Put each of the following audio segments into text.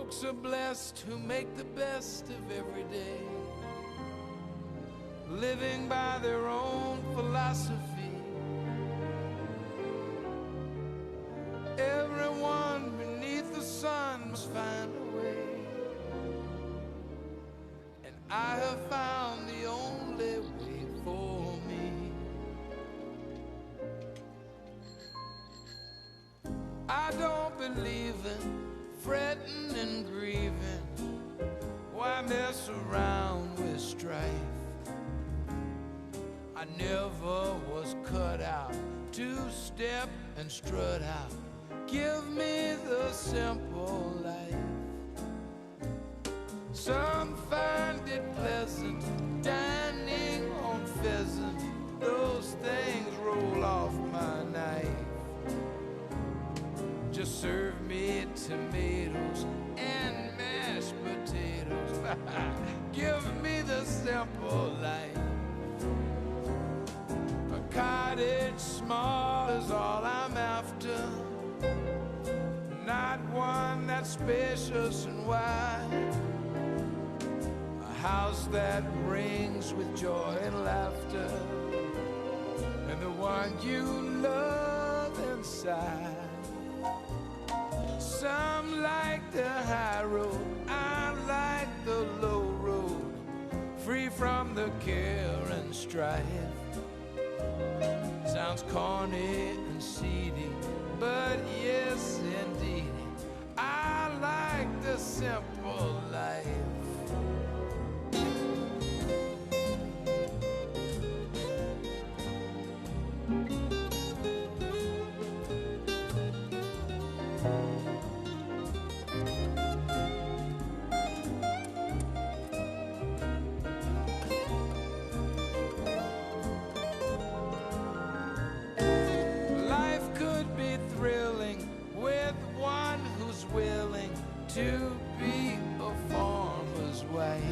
Folks are blessed who make the best of every day, living by their own philosophy. Everyone beneath the sun must find a way, and I have found the only way for me. I don't believe in fretting and grieving. Why mess around with strife? I never was cut out to step and strut out. Give me the simple life. Some find it pleasant dining on pheasant. Those things roll off my knife. Just serve me tomatoes and mashed potatoes. Give me the simple life. A cottage small is all I'm after, not one that's spacious and wide. A house that rings with joy and laughter, and the one you love inside. Some like the high road, I like the low road, free from the care and strife. Sounds corny and seedy, but yes indeed, I like the simple life. To be a farmer's wife.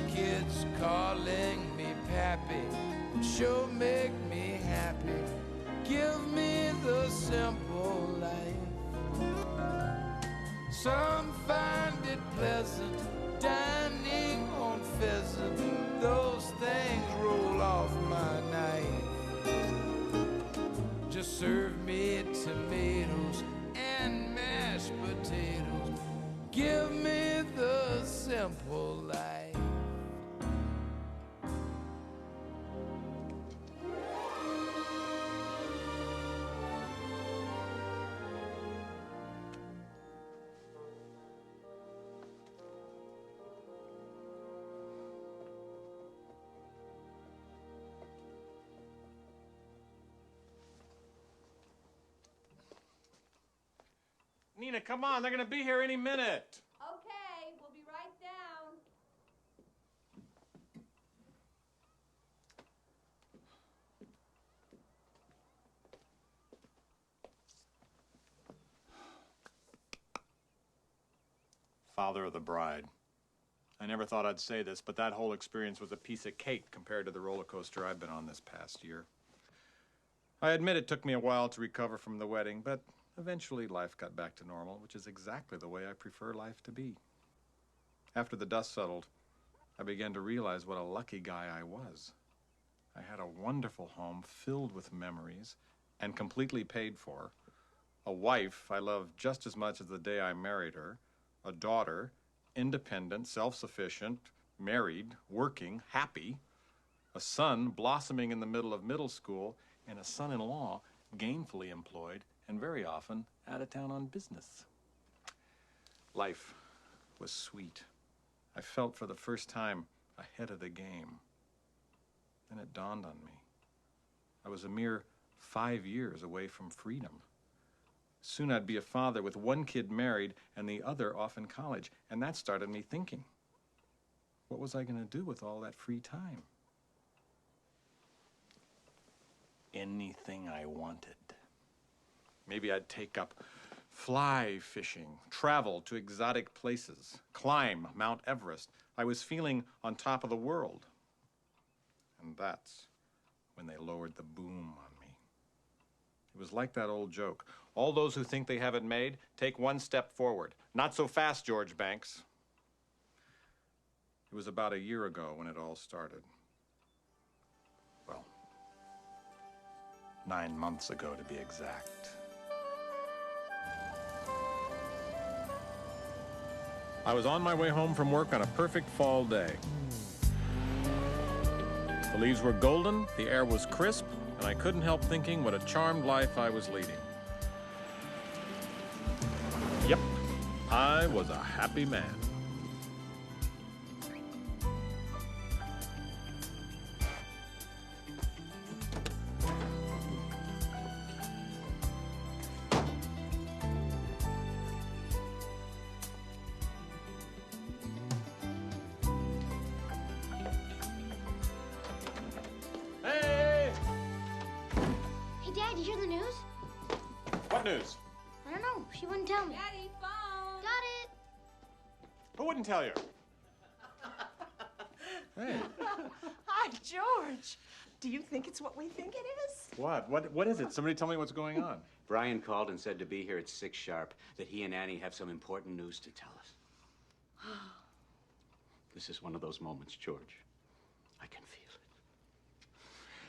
Kids calling me pappy sure make me happy. Give me the simple life. Some find it pleasant dining on pheasant. Those things roll off my knife. Just serve me tomatoes and mashed potatoes. Give me the simple life. Nina, come on, they're gonna be here any minute. Okay, we'll be right down. Father of the bride. I never thought I'd say this, but that whole experience was a piece of cake compared to the roller coaster I've been on this past year. I admit it took me a while to recover from the wedding, but eventually life got back to normal, which is exactly the way I prefer life to be. After the dust settled, I began to realize what a lucky guy I was. I had a wonderful home filled with memories and completely paid for, a wife I loved just as much as the day I married her, a daughter, independent, self-sufficient, married, working, happy, a son blossoming in the middle of middle school, and a son-in-law gainfully employed and very often out of town on business. Life was sweet. I felt for the first time ahead of the game. Then it dawned on me. I was a mere 5 years away from freedom. Soon I'd be a father with one kid married and the other off in college, and that started me thinking. What was I going to do with all that free time? Anything I wanted. Maybe I'd take up fly fishing, travel to exotic places, climb Mount Everest. I was feeling on top of the world. And that's when they lowered the boom on me. It was like that old joke. All those who think they have it made, take one step forward. Not so fast, George Banks. It was about a year ago when it all started. Well, 9 months ago to be exact. I was on my way home from work on a perfect fall day. The leaves were golden, the air was crisp, and I couldn't help thinking what a charmed life I was leading. Yep, I was a happy man. Hey! Hey, Dad, you hear the news? What news? I don't know. She wouldn't tell me. Daddy, phone. Got it. Who wouldn't tell you? Hey. Hi, George. Do you think it's what we think it is? What? What is it? Somebody tell me what's going on. Brian called and said to be here at 6 sharp, that he and Annie have some important news to tell us. This is one of those moments, George. I can feel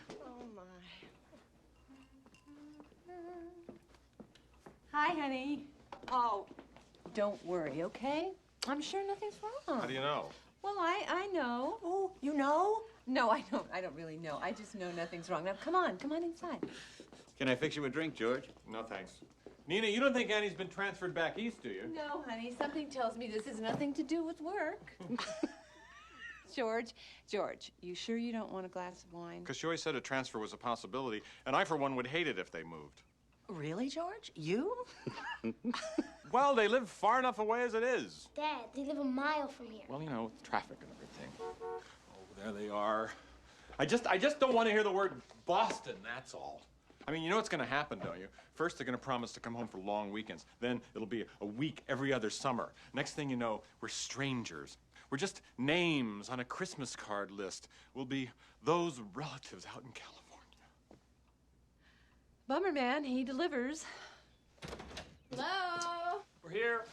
it. Oh, my. Hi, honey. Oh, don't worry, okay? I'm sure nothing's wrong. How do you know? Well, I know. Oh, you know? No, I don't. I don't really know. I just know nothing's wrong. Now, come on inside. Can I fix you a drink, George? No, thanks. Nina, you don't think Annie's been transferred back east, do you? No, honey, something tells me this has nothing to do with work. George, you sure you don't want a glass of wine? Because she always said a transfer was a possibility, and I, for one, would hate it if they moved. Really, George? You? Well, they live far enough away as it is. Dad, they live a mile from here. Well, you know, with traffic and everything. Oh, there they are. I just don't want to hear the word Boston, that's all. I mean, you know what's going to happen, don't you? First, they're going to promise to come home for long weekends. Then it'll be a week every other summer. Next thing you know, we're strangers. We're just names on a Christmas card list. We'll be those relatives out in California. Bummer man, he delivers. Hello. We're here.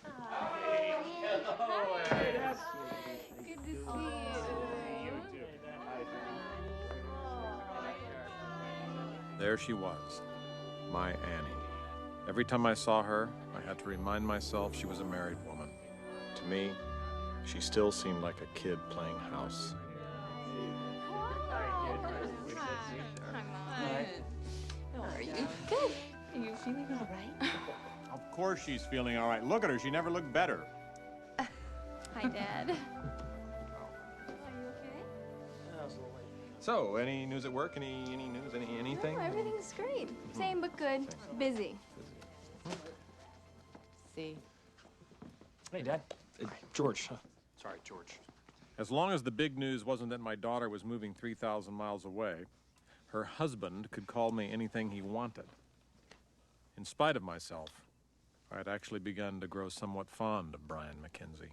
Good to see you. There she was, my Annie. Every time I saw her, I had to remind myself she was a married woman. To me, she still seemed like a kid playing house. How are you? Good. Are you feeling all right? Of course she's feeling all right. Look at her. She never looked better. Hi, Dad. Are you okay? So, any news at work? Any news? Anything? No, everything's great. Same but good. Busy. See. Hey, Dad. George. Sorry, George. As long as the big news wasn't that my daughter was moving 3,000 miles away, her husband could call me anything he wanted. In spite of myself, I had actually begun to grow somewhat fond of Brian McKenzie.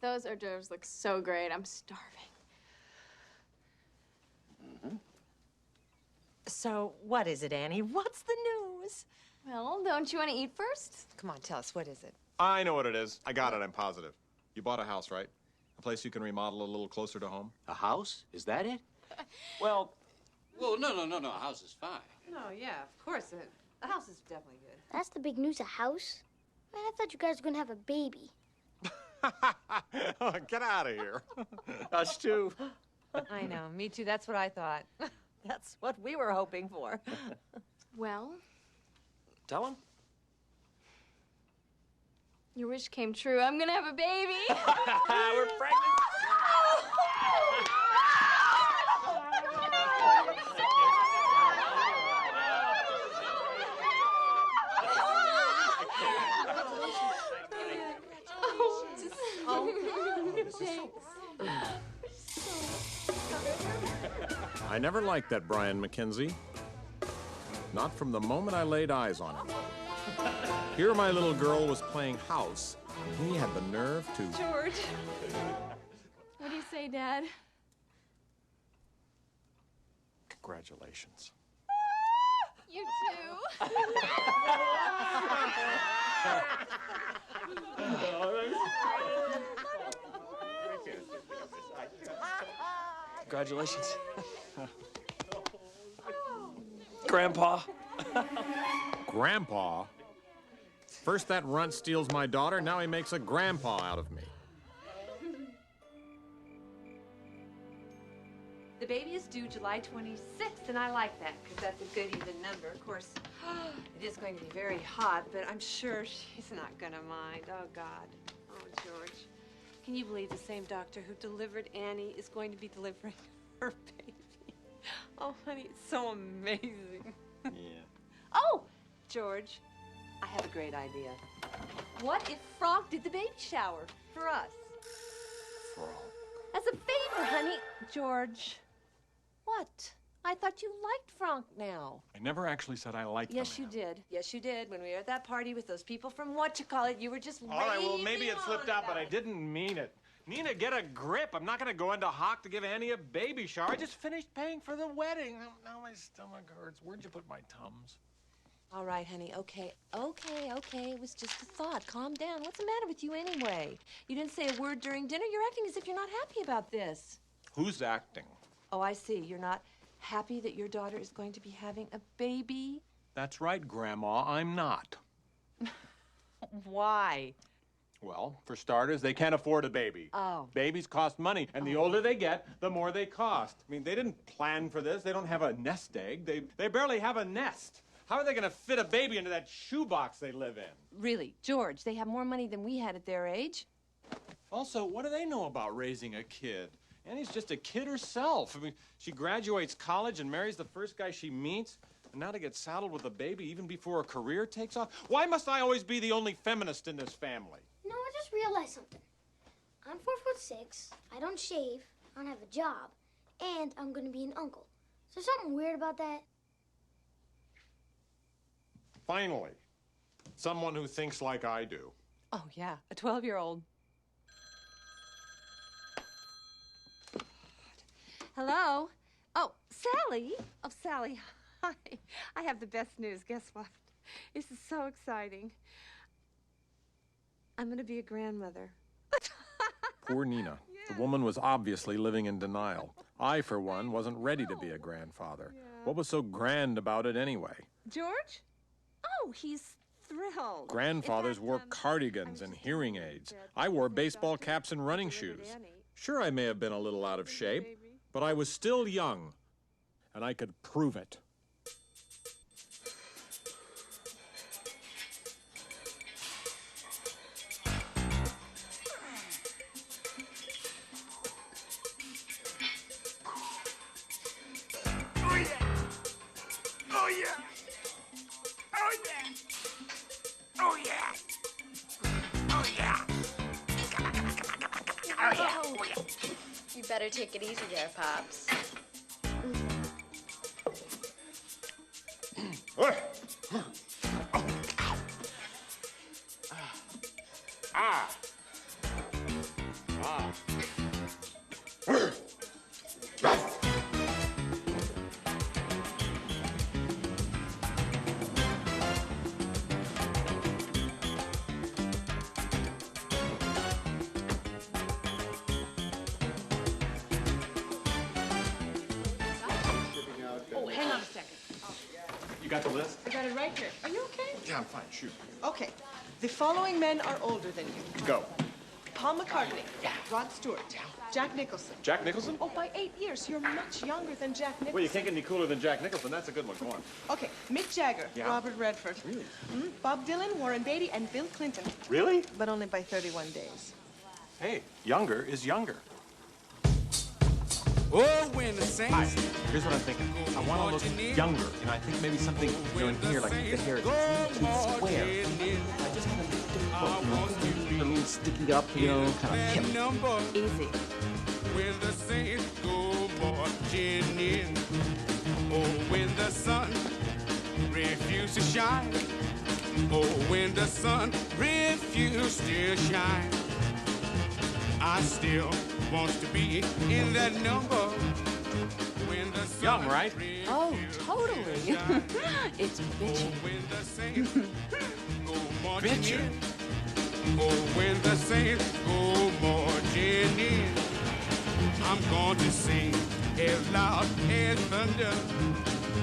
Those hors d'oeuvres look so great. I'm starving. So, what is it, Annie? What's the news? Well, don't you want to eat first? Come on, tell us, what is it? I know what it is. I got it, I'm positive. You bought a house, right? A place you can remodel a little closer to home? A house? Is that it? Well, No. A house is fine. No, yeah, of course. The house is definitely good. That's the big news, a house? Man, I thought you guys were going to have a baby. Get out of here. Us too. I know, me too. That's what I thought. That's what we were hoping for. Well, tell him. your wish came true. I'm gonna have a baby. We're pregnant. I never liked that Brian McKenzie. Not from the moment I laid eyes on him. Here my little girl was playing house, and he had the nerve to... George. What do you say, Dad? Congratulations. You too. Congratulations. Grandpa. Grandpa? First that runt steals my daughter, now he makes a grandpa out of me. The baby is due July 26th, and I like that because that's a good even number. Of course, it is going to be very hot, but I'm sure she's not going to mind. Oh, God. Oh, George. Can you believe the same doctor who delivered Annie is going to be delivering her baby? Oh, honey, it's so amazing. Yeah. Oh, George, I have a great idea. What if Frank did the baby shower for us? Frank. As a favor, honey. George, what? I thought you liked Frank now. I never actually said I liked the Yes, you man. did. Yes, you did. When we were at that party with those people from whatchamacallit, you were just All right, well, maybe raving it slipped on out, but about I it. didn't mean it. Nina, get a grip. I'm not going to go into hock to give Annie a baby shower. I just finished paying for the wedding. Now my stomach hurts. Where'd you put my Tums? All right, honey. Okay. It was just a thought. Calm down. What's the matter with you anyway? You didn't say a word during dinner. You're acting as if you're not happy about this. Who's acting? Oh, I see. You're not happy that your daughter is going to be having a baby? That's right, Grandma. I'm not. Why? Well, for starters, they can't afford a baby. Oh. Babies cost money, and the older they get, the more they cost. I mean, they didn't plan for this. They don't have a nest egg. They barely have a nest. How are they going to fit a baby into that shoebox they live in? Really, George, they have more money than we had at their age. Also, what do they know about raising a kid? Annie's just a kid herself. I mean, she graduates college and marries the first guy she meets, and now to get saddled with a baby even before a career takes off? Why must I always be the only feminist in this family? No, I just realized something. I'm 4'6". I don't shave. I don't have a job, and I'm gonna be an uncle. Is there something weird about that? Finally, someone who thinks like I do. Oh, yeah, a 12-year-old. Hello? Oh, Sally. Oh, Sally, hi. I have the best news. Guess what? This is so exciting. I'm going to be a grandmother. Poor Nina. The woman was obviously living in denial. I, for one, wasn't ready to be a grandfather. What was so grand about it anyway? George? Oh, he's thrilled. Grandfathers wore cardigans and hearing aids. I wore baseball caps and running shoes. Sure, I may have been a little out of shape, but I was still young, and I could prove it. You better take it easy there, Pops. Oh, hang on a second. You got the list? I got it right here. Are you okay? Yeah, I'm fine. Shoot. Okay. The following men are older than you. Go. Paul McCartney, Rod Stewart, Jack Nicholson. Jack Nicholson? Oh, by 8 years. You're much younger than Jack Nicholson. Well, you can't get any cooler than Jack Nicholson. That's a good one. Go on. Okay, Mick Jagger, Yeah. Robert Redford. Really? Bob Dylan, Warren Beatty, and Bill Clinton. Really? But only by 31 days. Hey, younger is younger. Oh, when the Hi. saints Here's what I'm thinking. I want to look younger. You know, I think maybe something, in here, like the hair is too square. I just kind of difficult, a little sticky up, kind of hip. number Easy. when the saints go marching in. Oh, when the sun refuses to shine. Oh, when the sun refuses to shine. I still want to be in that number when the sun Young, right? Oh, totally. It's bitchin'. Bitchin'. Oh, when the saints go marching in, I'm going to sing as loud as thunder.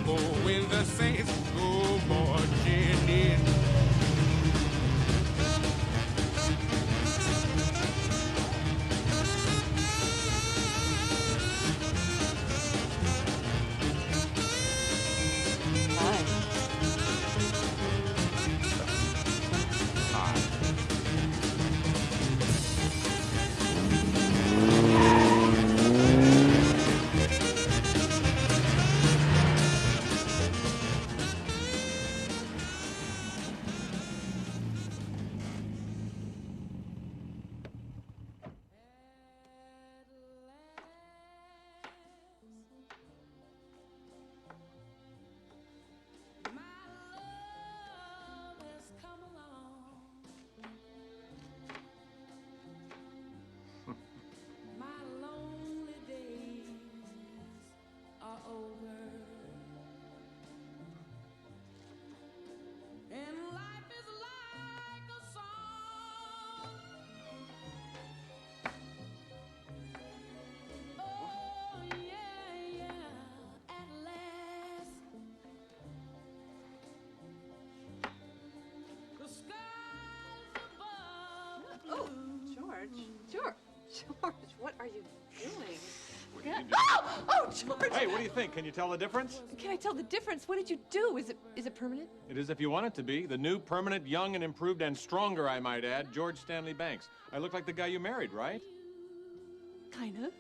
Oh, when the saints go marching in. Oh, George, what are you doing? What did you do? Oh, George! Hey, what do you think? Can you tell the difference? Can I tell the difference? What did you do? Is it permanent? It is if you want it to be. The new, permanent, young and improved and stronger, I might add, George Stanley Banks. I look like the guy you married, right? Kind of.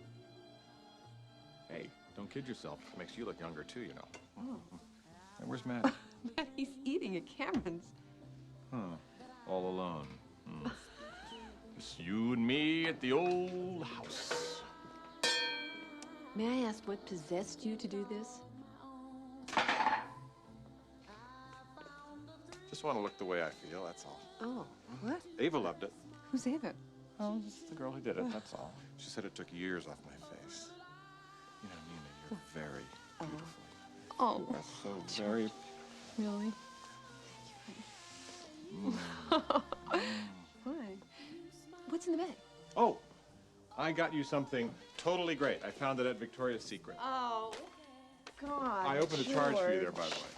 Hey, don't kid yourself. It makes you look younger, too, you know. Oh. Hey, where's Matt? He's eating at Cameron's. Huh. All alone. Just you and me at the old house. May I ask what possessed you to do this? Just want to look the way I feel, that's all. Oh, what? Ava loved it. Who's Ava? Oh, just the girl who did it, that's all. She said it took years off my face. You know, Nina, you're very beautiful. Oh. You are so very... Really? Why? What's in the bag? Oh, I got you something totally great. I found it at Victoria's Secret. Oh, God. I opened a charge for you there, by the way.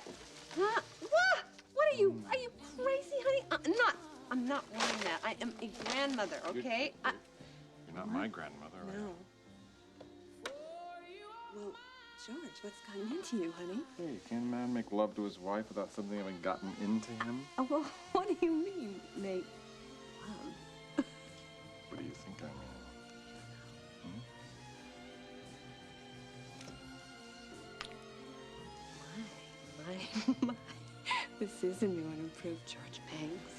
Huh? What? What are you crazy, honey? I'm not wearing that. I am a grandmother, okay? You're not my grandmother, are you? No. Well, George, what's gotten into you, honey? Hey, can a man make love to his wife without something having gotten into him? Oh, well, what do you mean, Nate? What do you think I mean? My. This is a new and improved George Banks.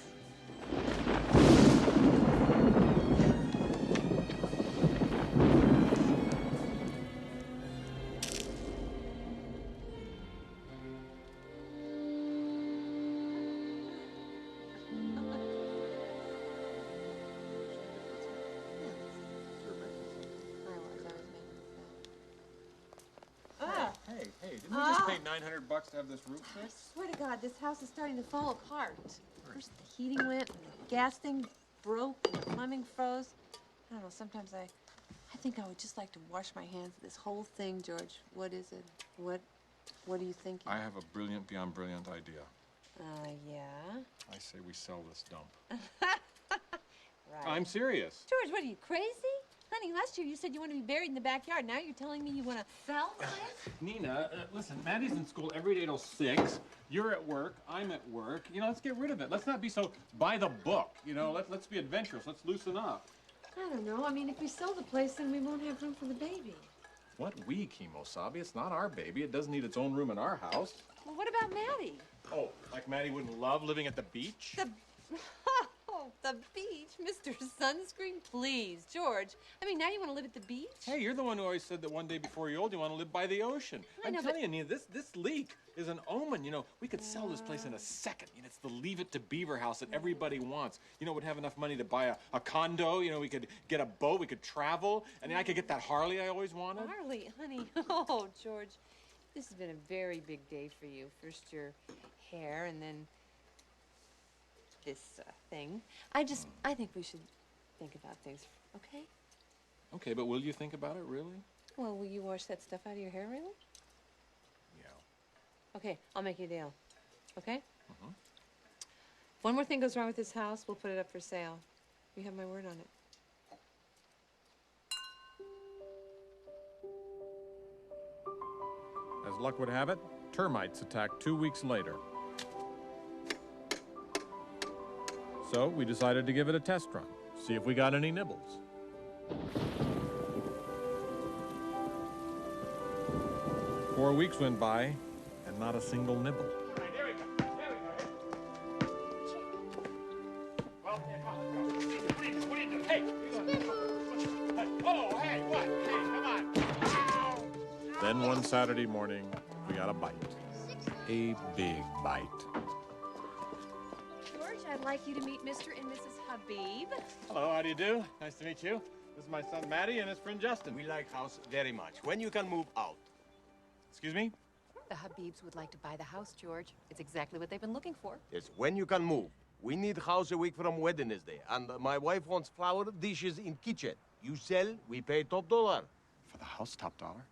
Hey, didn't we just pay $900 to have this roof I fixed? swear to God, this house is starting to fall apart. First the heating went, and the gas thing broke, and the plumbing froze. I don't know, sometimes I think I would just like to wash my hands of this whole thing, George. What is it? What are you thinking? I have a brilliant beyond brilliant idea. Yeah? I say we sell this dump. Right. I'm serious. George, what are you, crazy? Honey, last year you said you want to be buried in the backyard. Now you're telling me you want to sell this? Nina, listen, Maddie's in school every day till 6. You're at work. I'm at work. You know, let's get rid of it. Let's not be so by the book. You know, let's be adventurous. Let's loosen up. I don't know. I mean, if we sell the place, then we won't have room for the baby. What we, Kimosabe? It's not our baby. It doesn't need its own room in our house. Well, what about Maddie? Oh, like Maddie wouldn't love living at the beach? Oh, the beach. Mr. Sunscreen, please. George, I mean, now you want to live at the beach? Hey, you're the one who always said that one day before you're old, you want to live by the ocean. I know, I'm telling you, Nina, this leak is an omen. You know, we could sell this place in a second. You know, it's the Leave It to Beaver house that everybody wants. You know, we'd have enough money to buy a condo. You know, we could get a boat. We could travel. And I could get that Harley I always wanted. Harley, honey. Oh, George. This has been a very big day for you. First your hair, and then this thing. I think we should think about things, okay? Okay, but will you think about it, really? Well, will you wash that stuff out of your hair, really? Yeah. Okay, I'll make you a deal. Okay? Mm-hmm. If one more thing goes wrong with this house, we'll put it up for sale. You have my word on it. As luck would have it, termites attacked 2 weeks later. So we decided to give it a test run, see if we got any nibbles. Four weeks went by, and not a single nibble. Then one Saturday morning, we got a bite. A big bite. George, I'd like you to meet Mr. and Mrs. Habib. Hello, how do you do? Nice to meet you. This is my son Matty and his friend Justin. We like house very much. When you can move out? Excuse me? The Habibs would like to buy the house, George. It's exactly what they've been looking for. Yes, when you can move. We need house a week from Wednesday. And my wife wants flour dishes in kitchen. You sell, we pay top dollar. For the house, top dollar?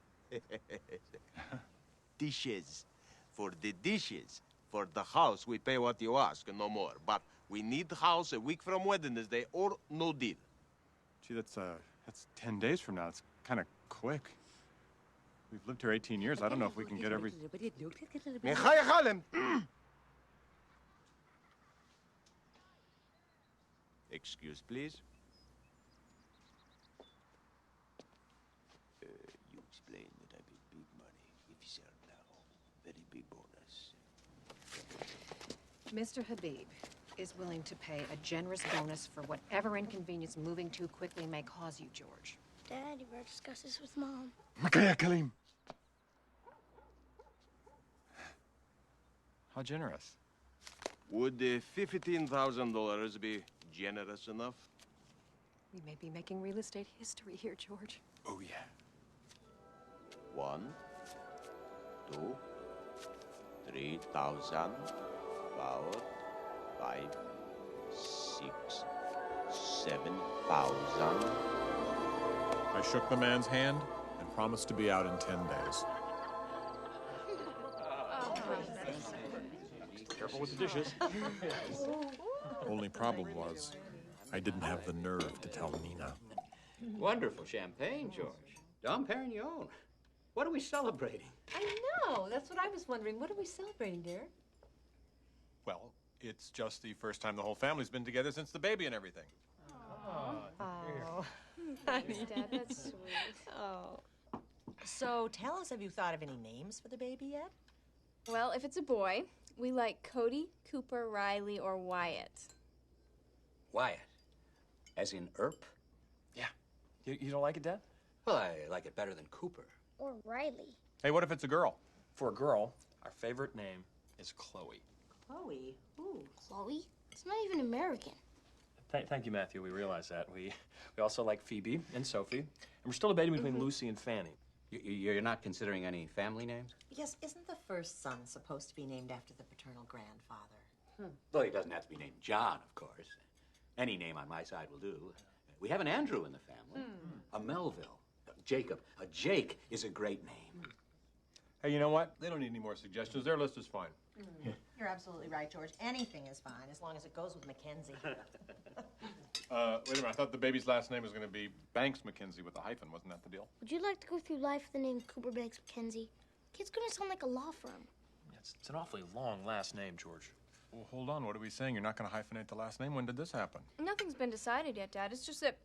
Dishes. For the dishes. For the house, we pay what you ask, no more. But we need house a week from Wednesday or no deal. Gee, that's 10 days from now. It's kind of quick. We've lived here 18 years. I don't know if we can get every... Excuse, please. You explain that I make big money. If you sell now, very big bonus. Mr. Habib is willing to pay a generous bonus for whatever inconvenience moving too quickly may cause you, George. Dad, you better discuss this with Mom. Makaya Kalim. How generous? Would $15,000 be generous enough? We may be making real estate history here, George. Oh, yeah. 1, 2, 3,000, 4, 5, 6, 7,000. I shook the man's hand and promised to be out in 10 days. Careful with the dishes. Only problem was, I didn't have the nerve to tell Nina. Wonderful champagne, George. Dom Perignon. What are we celebrating? I know. That's what I was wondering. What are we celebrating, dear? Well, it's just the first time the whole family's been together since the baby and everything. Oh. Thanks, Dad. That's sweet. Oh. So tell us, have you thought of any names for the baby yet? Well, if it's a boy, we like Cody, Cooper, Riley, or Wyatt. Wyatt. As in Earp? Yeah. You don't like it, Dad? Well, I like it better than Cooper. Or Riley. Hey, what if it's a girl? For a girl, our favorite name is Chloe. Chloe? Ooh. Chloe? It's not even American. Thank you, Matthew. We realize that. We also like Phoebe and Sophie. And we're still debating between Lucy and Fanny. You're not considering any family names? Yes, isn't the first son supposed to be named after the paternal grandfather? Well, he doesn't have to be named John, of course. Any name on my side will do. We have an Andrew in the family. A Melville. Jacob. A Jake is a great name. Hey, you know what? They don't need any more suggestions. Their list is fine. You're absolutely right, George. Anything is fine, as long as it goes with Mackenzie. Wait a minute. I thought the baby's last name was going to be Banks McKenzie with a hyphen. Wasn't that the deal? Would you like to go through life with the name Cooper Banks McKenzie? Kid's gonna sound like a law firm. It's an awfully long last name, George. Well, hold on. What are we saying? You're not going to hyphenate the last name? When did this happen? Nothing's been decided yet, Dad. It's just that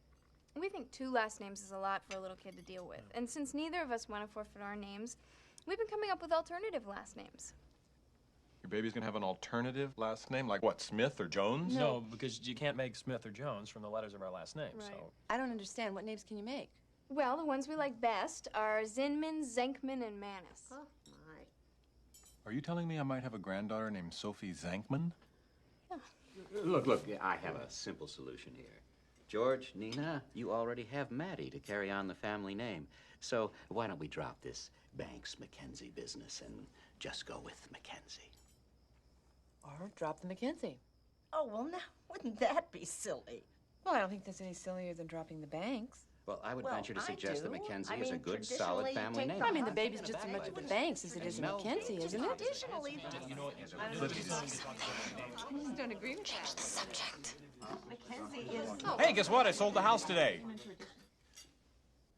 we think 2 last names is a lot for a little kid to deal with. And since neither of us want to forfeit our names, we've been coming up with alternative last names. Your baby's going to have an alternative last name? Like what, Smith or Jones? No, because you can't make Smith or Jones from the letters of our last name, Right. so... I don't understand. What names can you make? Well, the ones we like best are Zinman, Zenkman, and Manis. Oh, my. Are you telling me I might have a granddaughter named Sophie Zankman? Look, I have a simple solution here. George, Nina, you already have Maddie to carry on the family name. So why don't we drop this Banks-McKenzie business and just go with Mackenzie? Or drop the McKenzie. Oh, well, now, wouldn't that be silly? Well, I don't think there's any sillier than dropping the Banks. Well, I would Well, venture to I suggest that do. Mackenzie I is a mean, good, traditionally, solid you family take name. the I mean, the baby's just as much of the Banks as it is a McKenzie, isn't it? Traditionally, I just don't agree with that. subject. Mackenzie is... Hey, guess what? I sold the house today.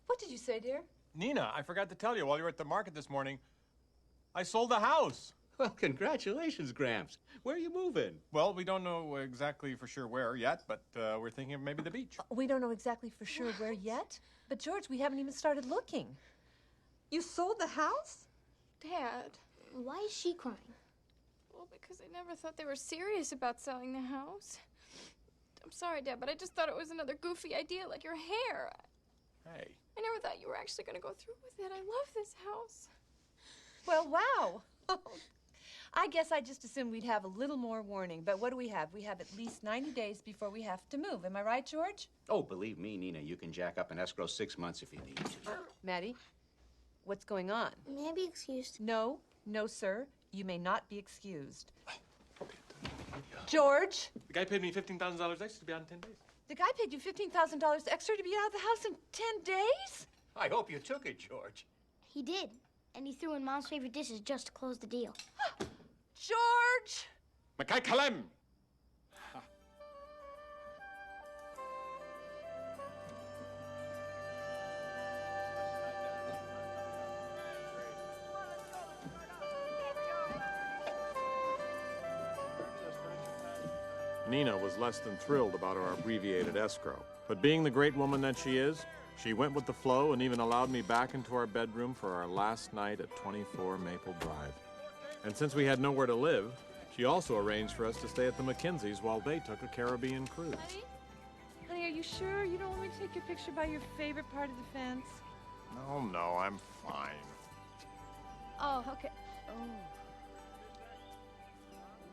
What did you say, dear? Nina, I forgot to tell you while you were at the market this morning, I sold the house. Well, congratulations, Gramps. Where are you moving? Well, we don't know exactly for sure where yet, but we're thinking of maybe the beach. We don't know exactly for sure where yet. But, George, we haven't even started looking. You sold the house? Dad. Why is she crying? Well, because I never thought they were serious about selling the house. I'm sorry, Dad, but I just thought it was another goofy idea like your hair. Hey. I never thought you were actually going to go through with it. I love this house. Well, wow. I guess I just assumed we'd have a little more warning. But what do we have? We have at least 90 days before we have to move. Am I right, George? Oh, believe me, Nina, you can jack up an escrow 6 months if you need to. Maddie, what's going on? May I be excused? No, sir. You may not be excused. George, The guy paid me $15,000 extra to be out in 10 days. the guy paid you $15,000 extra to be out of the house in 10 days? I hope you took it, George. He did. And he threw in Mom's favorite dishes just to close the deal. George! Makai Kalem! Nina was less than thrilled about our abbreviated escrow. But being the great woman that she is, she went with the flow and even allowed me back into our bedroom for our last night at 24 Maple Drive. And since we had nowhere to live, she also arranged for us to stay at the McKenzies while they took a Caribbean cruise. Honey, are you sure you don't want me to take your picture by your favorite part of the fence? No, I'm fine. Oh, okay. Oh.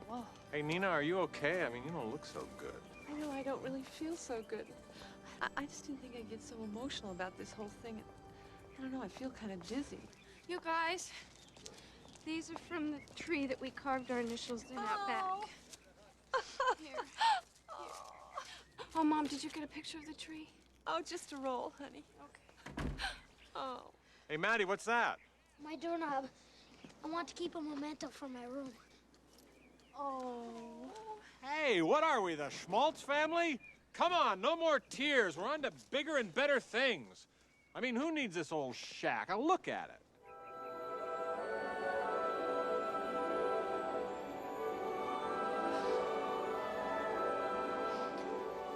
Whoa. Hey, Nina, are you okay? I mean, you don't look so good. I know I don't really feel so good. I just didn't think I'd get so emotional about this whole thing. I don't know, I feel kind of dizzy. You guys, these are from the tree that we carved our initials in out back. Here. Oh, Mom, did you get a picture of the tree? Oh, just a roll, honey. Okay. Oh. Hey, Maddie, what's that? My doorknob. I want to keep a memento for my room. Oh. Hey, what are we, the Schmaltz family? Come on, no more tears. We're on to bigger and better things. I mean, who needs this old shack? I'll look at it.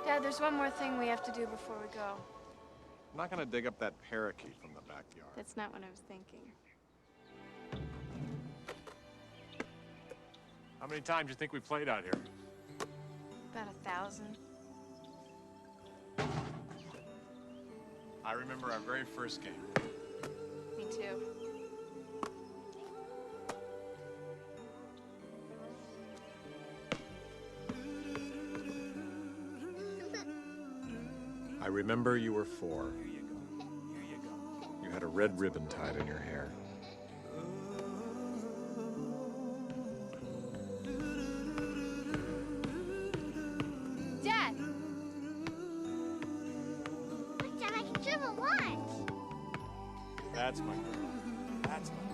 Dad, there's one more thing we have to do before we go. I'm not gonna dig up that parakeet from the backyard. That's not what I was thinking. How many times do you think we played out here? About 1,000. I remember our very first game. Me too. I remember you were 4. You had a red ribbon tied in your hair. Dad! Dad, I can dribble once. That's my girl. That's my girl.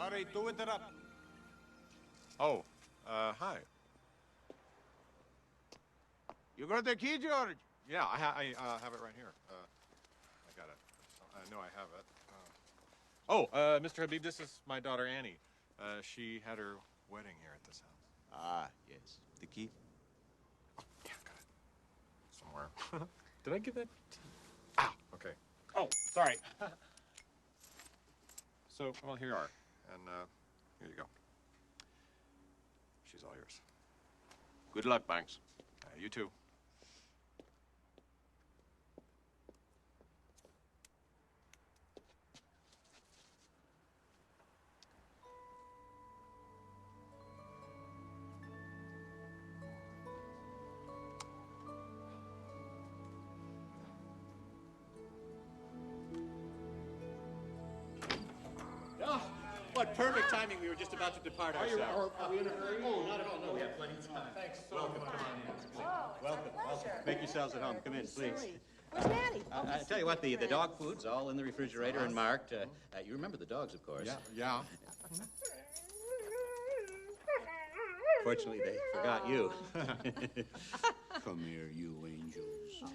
All right, do it up. Oh, hi. You got the key, George? Yeah, I have it right here. I got it. I know I have it. Mr. Habib, this is my daughter Annie. She had her wedding here at this house. Ah, yes. The key? Yeah, got it. Somewhere. Did I give that to you? Ah, okay. Oh, sorry. So, well, here you are. And here you go. She's all yours. Good luck, Banks. You too. What perfect timing. We were just about to depart ourselves. Are we in a hurry? Oh, not at all. No, we have plenty of time. Thanks so Welcome. much. Come on in. Welcome. Make yourselves at home. Come in, please. Where's Maddie? I tell you what, the dog food's all in the refrigerator and marked. You remember the dogs, of course. Yeah. Fortunately, they forgot you. Come here, you angels.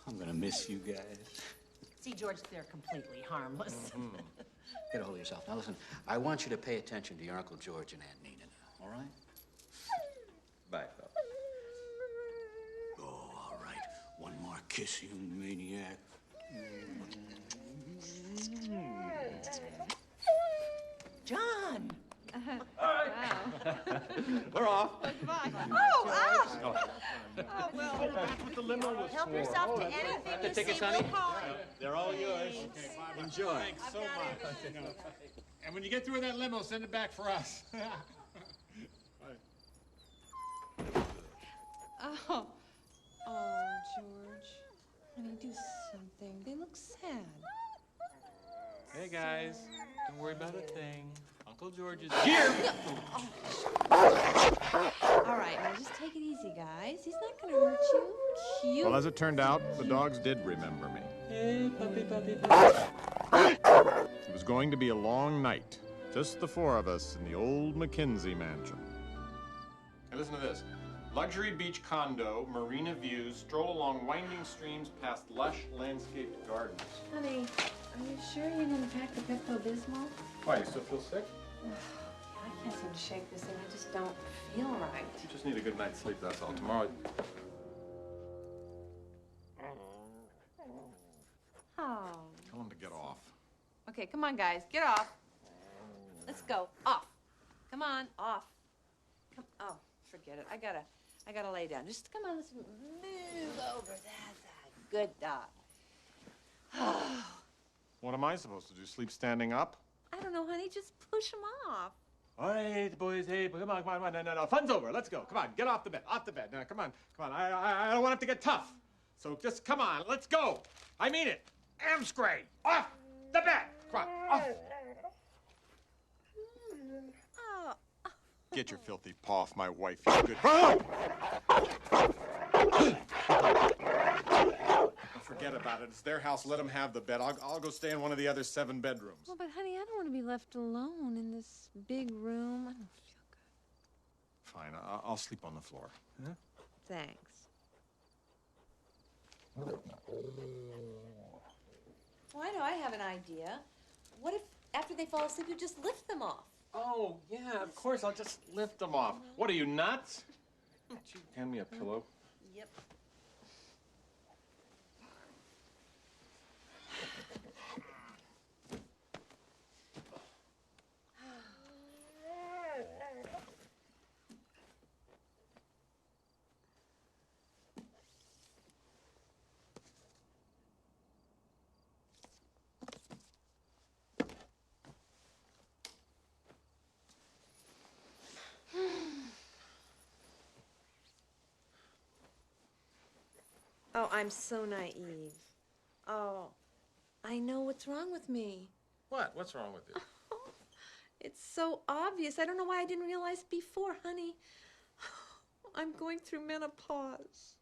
I'm gonna miss you guys. See, George, they're completely harmless. Get a hold of yourself. Now, listen, I want you to pay attention to your Uncle George and Aunt Nina now, all right? Bye, fellas. Oh, all right. One more kiss, you maniac. John! We're off. Goodbye. Oh, ouch! Oh, well. That's what the limo was Help for. yourself to anything The you tickets, see, honey? we'll call you. They're all yours. Enjoy. Thanks so much. And when you get through that limo, send it back for us. Oh, George. Honey, do something. They look sad. Hey, guys. Don't worry about a thing. Uncle George is here. All right, now just take it easy, guys. He's not going to hurt you. Cute. Well, as it turned out, the dogs did remember me. Hey, puppy, puppy, puppy. It was going to be a long night. Just the four of us in the old McKinsey mansion. Hey, listen to this. Luxury beach condo, marina views, stroll along winding streams past lush landscaped gardens. Honey, are you sure you're gonna pack the Pepto-Bismol? Why, you still feel sick? I can't seem to shake this thing. I just don't feel right. You just need a good night's sleep, that's all. Tomorrow... Oh. Tell him to get off. Okay, come on, guys. Get off. Let's go. Off. Come on, off. Come. Oh, forget it. I gotta lay down. Just come on. Let's move over. That's a good dog. What am I supposed to do, sleep standing up? I don't know, honey. Just push him off. All right, boys, hey, come on. No, fun's over. Let's go. Come on, get off the bed. Now, come on. I don't want it to get tough. So just come on, let's go. I mean it. Amscray, off the bed. Come on, off. Get your filthy paw off my wife, you good. Forget about it. It's their house. Let them have the bed. I'll go stay in one of the other 7 bedrooms. Well, but honey, I don't want to be left alone in this big room. I don't feel good. Fine, I'll sleep on the floor. Huh? Thanks. Why do I have an idea? What if after they fall asleep, you just lift them off? Oh, yeah, of course. I'll just lift them off. What are you, nuts? Would you hand me a pillow? Yep. Oh, I'm so naive. Oh, I know what's wrong with me. What? What's wrong with you? It's so obvious. I don't know why I didn't realize before, honey. I'm going through menopause.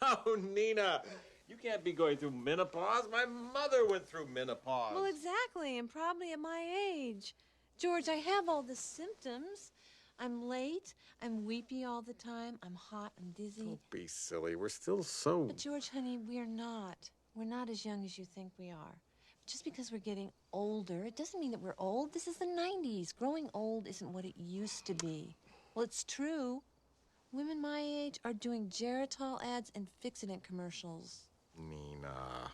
Oh, Nina, You can't be going through menopause. My mother went through menopause. Well, exactly, and probably at my age. George, I have all the symptoms. I'm late, I'm weepy all the time, I'm hot and dizzy. Don't be silly. We're still so... But George, honey, we're not. We're not as young as you think we are. Just because we're getting older, it doesn't mean that we're old. This is the 90s. Growing old isn't what it used to be. Well, it's true. Women my age are doing Geritol ads and Fixodent commercials. Nina.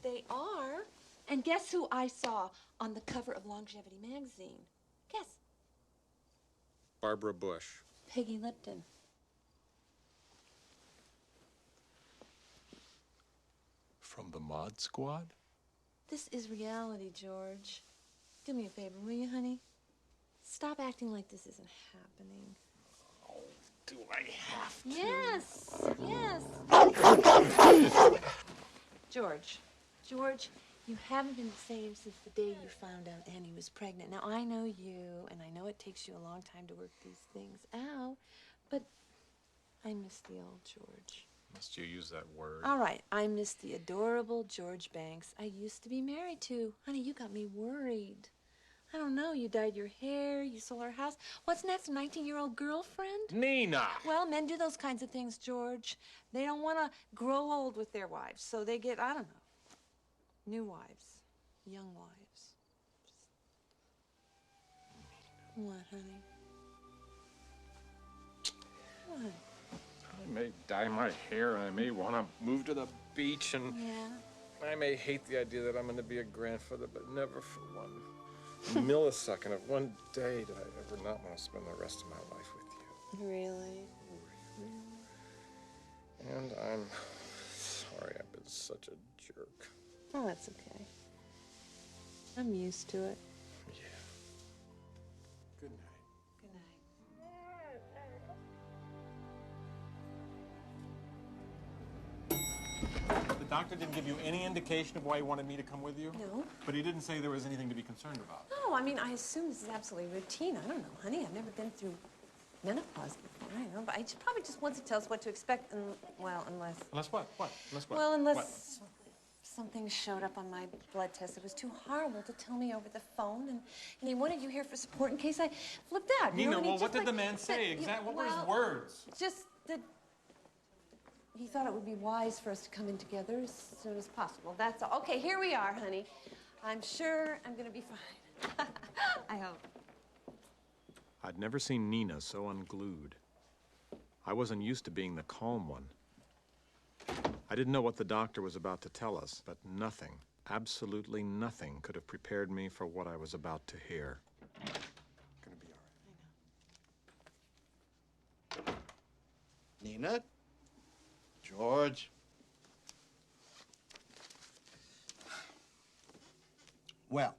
They are. And guess who I saw on the cover of Longevity magazine? Guess. Barbara Bush. Peggy Lipton. From the Mod Squad? This is reality, George. Do me a favor, will you, honey? Stop acting like this isn't happening. Oh, do I have to? Yes, yes. George, you haven't been the same since the day you found out Annie was pregnant. Now, I know you, and I know it takes you a long time to work these things out, but I miss the old George. Must you use that word? All right, I miss the adorable George Banks I used to be married to. Honey, you got me worried. I don't know, you dyed your hair, you sold our house. What's next, a 19-year-old girlfriend? Nina! Well, men do those kinds of things, George. They don't want to grow old with their wives, so they get, I don't know, new wives, young wives. What, honey? What? I may dye my hair, and I may want to move to the beach, and Yeah? I may hate the idea that I'm going to be a grandfather, but never for one millisecond of one day did I ever not want to spend the rest of my life with you. Really? And I'm sorry I've been such a jerk. Oh, that's okay. I'm used to it. Yeah. Good night. Good night. The doctor didn't give you any indication of why he wanted me to come with you? No. But he didn't say there was anything to be concerned about. No, I mean, I assume this is absolutely routine. I don't know, honey. I've never been through menopause before. I know, but I probably just wants to tell us what to expect, and, well, unless... Unless what? What? Unless what? Well, unless What? something showed up on my blood test. It was too horrible to tell me over the phone, and he wanted you here for support in case I flipped out. Nina, and he well, what just, did the like, man say? said, What were his well, words? Just that he thought it would be wise for us to come in together as soon as possible. That's all. Okay, here we are, honey. I'm sure I'm going to be fine. I hope. I'd never seen Nina so unglued. I wasn't used to being the calm one. I didn't know what the doctor was about to tell us, but nothing, absolutely nothing, could have prepared me for what I was about to hear. Gonna be all right. Nina? George? Well,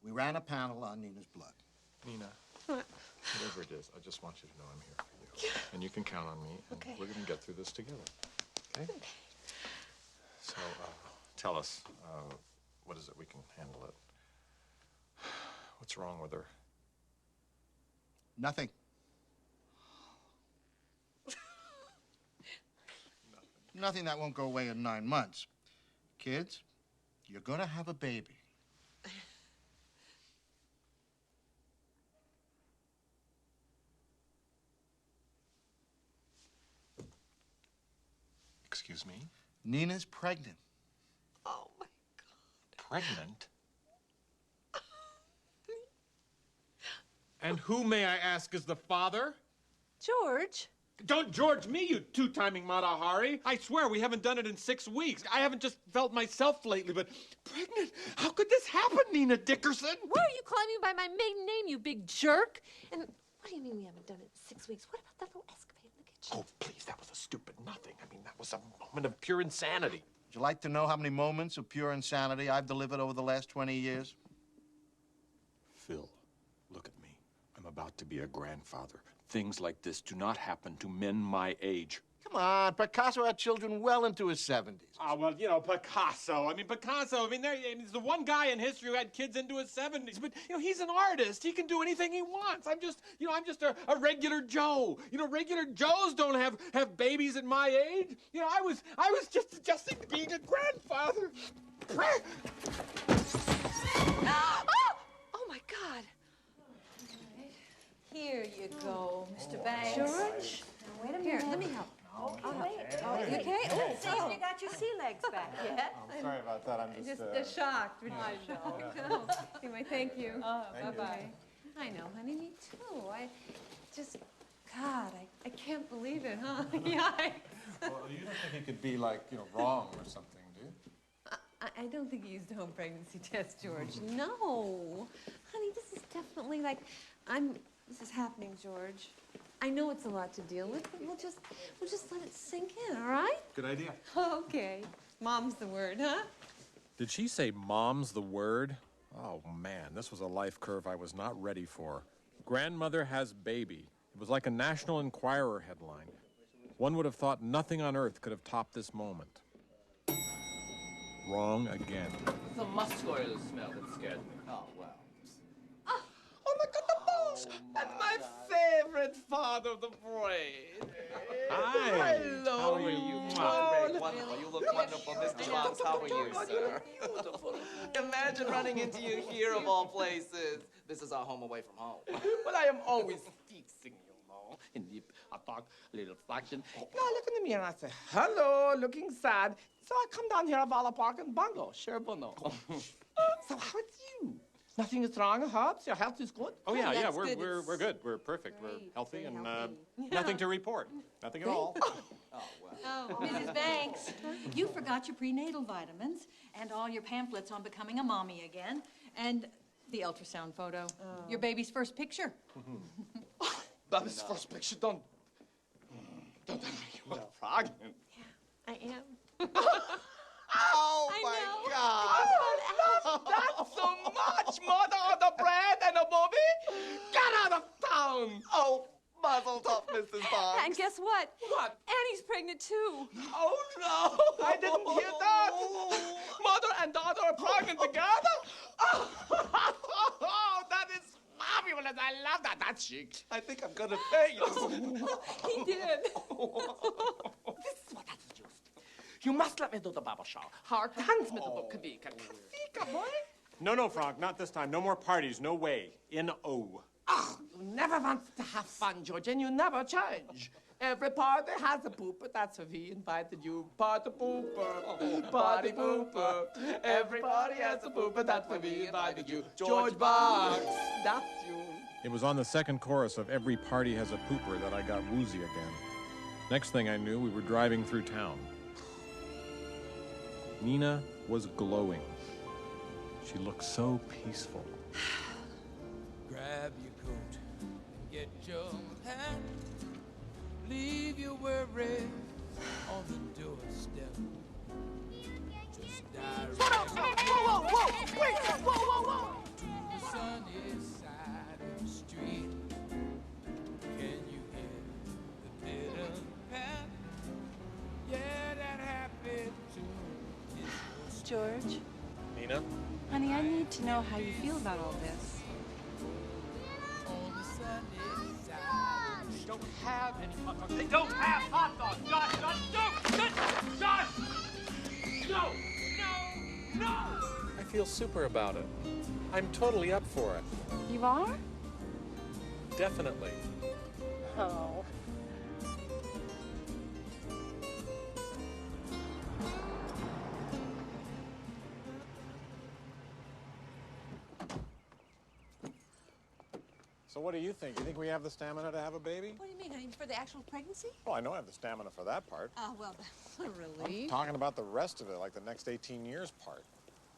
we ran a panel on Nina's blood. Nina, What? whatever it is, I just want you to know I'm here for you. And you can count on me, and Okay. we're going to get through this together. Okay? So, tell us, what is it? We can handle it. What's wrong with her? Nothing. Nothing that won't go away in 9 months. Kids, you're gonna have a baby. Excuse me? Nina's pregnant. Oh, my Pregnant? And who, may I ask, is the father? George? Don't George me, you two-timing Matahari. I swear we haven't done it in 6 weeks. I haven't just felt myself lately, but pregnant? How could this happen, Nina Dickerson? Why are you calling me by my maiden name, you big jerk? And what do you mean we haven't done it in 6 weeks? What about that little escapade in the kitchen? Oh, please, that was a stupid nothing. I mean, that was a moment of pure insanity. Would you like to know how many moments of pure insanity I've delivered over the last 20 years? Phil, look at me. I'm about to be a grandfather. Things like this do not happen to men my age. Come on, Picasso had children well into his 70s. Ah, well, you know, Picasso. There's the one guy in history who had kids into his 70s. But, he's an artist. He can do anything he wants. I'm just a regular Joe. Regular Joes don't have babies at my age. I was just adjusting to being a grandfather. Oh, my God. Here you go, Mr. Banks. George? Wait a minute. Here, let me help. Okay. You okay? See if you got your sea legs back yet. I'm sorry about that. I'm Just shocked. I know. Anyway, thank you. Bye-bye. I know, honey. Me too. God, I can't believe it, huh? Yikes. Well, you don't think he could be, wrong or something, do you? I don't think he used a home pregnancy test, George. No. Honey, this is definitely this is happening, George. I know it's a lot to deal with, but we'll just let it sink in, all right? Good idea. Okay. Mom's the word, huh? Did she say mom's the word? Oh, man, this was a life curve I was not ready for. Grandmother has baby. It was like a National Enquirer headline. One would have thought nothing on earth could have topped this moment. Wrong again. It's a muscular smell that scares me. Oh, well. Oh, my God, the balls! And my favorite part of the braid. Hi. Hello. How are you? Oh, Wonderful. You look wonderful. Mr. Boggs, how are you, sir? Imagine running into you here of all places. This is our home away from home. Well, I am always fixing, in the dark little fraction. Now I look in the mirror and I say, hello, looking sad. So I come down here at Vala Park and bungle. Sure, bono. So how it's you? Nothing is wrong, Hobbs? Your health is good? Oh, yeah, we're good. We're perfect. We're healthy and nothing to report. Nothing at all. Oh, Mrs. Banks, you forgot your prenatal vitamins and all your pamphlets on becoming a mommy again, and the ultrasound photo, your baby's first picture. Baby's first picture, don't tell me you were pregnant. I am. Oh, my God. I love that so much. Mother of the bread and a bobby. Get out of town. Oh, muzzle top, Mrs. Boggs. And guess what? What? Annie's pregnant, too. Oh, no. I didn't hear that. Mother and daughter are pregnant together? Oh, that is fabulous. I love that. That's chic. I think I'm going to faint. He did. This is what that's just. You must let me do the barber shower. Hard hands me the kavika. Kavika, boy. No, Frank, not this time. No more parties. No way. N-O. Oh, you never want to have fun, George, and you never change. Every party has a pooper, that's why we invited you. Party pooper, party pooper. Everybody has a pooper, that's why we invited you. George Boggs, that's you. It was on the second chorus of Every Party Has a Pooper that I got woozy again. Next thing I knew, we were driving through town. Nina was glowing. She looked so peaceful. Grab your coat and get your hat. Leave your worries on the doorstep. Just direct Whoa, wait, whoa. to the sunny side of the street. Can you hear the bitter pat? Yeah, that happy tune is George, Nina? honey, I need to know how you feel about all this. on the sunny side. They don't have any hot dogs. They don't have hot dogs! Josh! No! I feel super about it. I'm totally up for it. You are? Definitely. Oh. So what do you think? You think we have the stamina to have a baby? What do you mean, honey? For the actual pregnancy? Well, I know I have the stamina for that part. Oh, well, that's a relief. I'm talking about the rest of it, like the next 18 years part.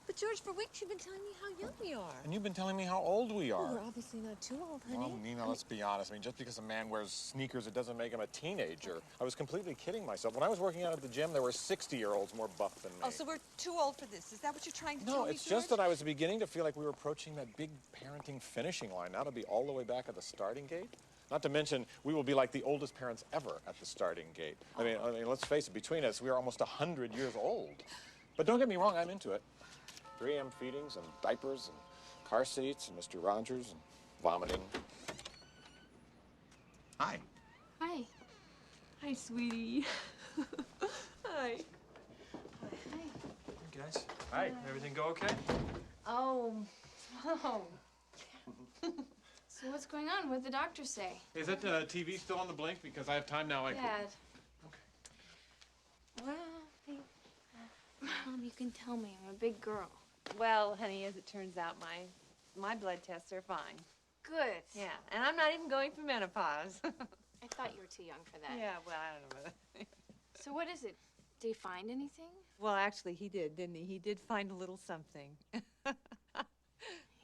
But, George, for weeks you've been telling me how young we are. And you've been telling me how old we are. Well, we're obviously not too old, honey. Well, Nina, let's be honest. I mean, just because a man wears sneakers, it doesn't make him a teenager. I was completely kidding myself. When I was working out at the gym, there were 60-year-olds more buff than me. Oh, so we're too old for this. Is that what you're trying to tell No, me, it's George? just that I was beginning to feel like we were approaching that big parenting finishing line. Now to be all the way back at the starting gate. Not to mention, we will be like the oldest parents ever at the starting gate. I mean, let's face it, between us, we are almost 100 years old. But don't get me wrong, I'm into it. 3M feedings and diapers and car seats and Mr. Rogers and vomiting. Hi. Hi. Hi, sweetie. Hi. Hey, guys. Hi. Everything go okay? Oh. So what's going on? What'd the doctor say? Is that TV still on the blink? Because I have time now. Dad. Well, Mom, you can tell me. I'm a big girl. Well, honey, as it turns out, my blood tests are fine. Good. Yeah, and I'm not even going through menopause. I thought you were too young for that. Yeah, well, I don't know about that. So what is it? Did he find anything? Well, actually, he did, didn't he? He did find a little something.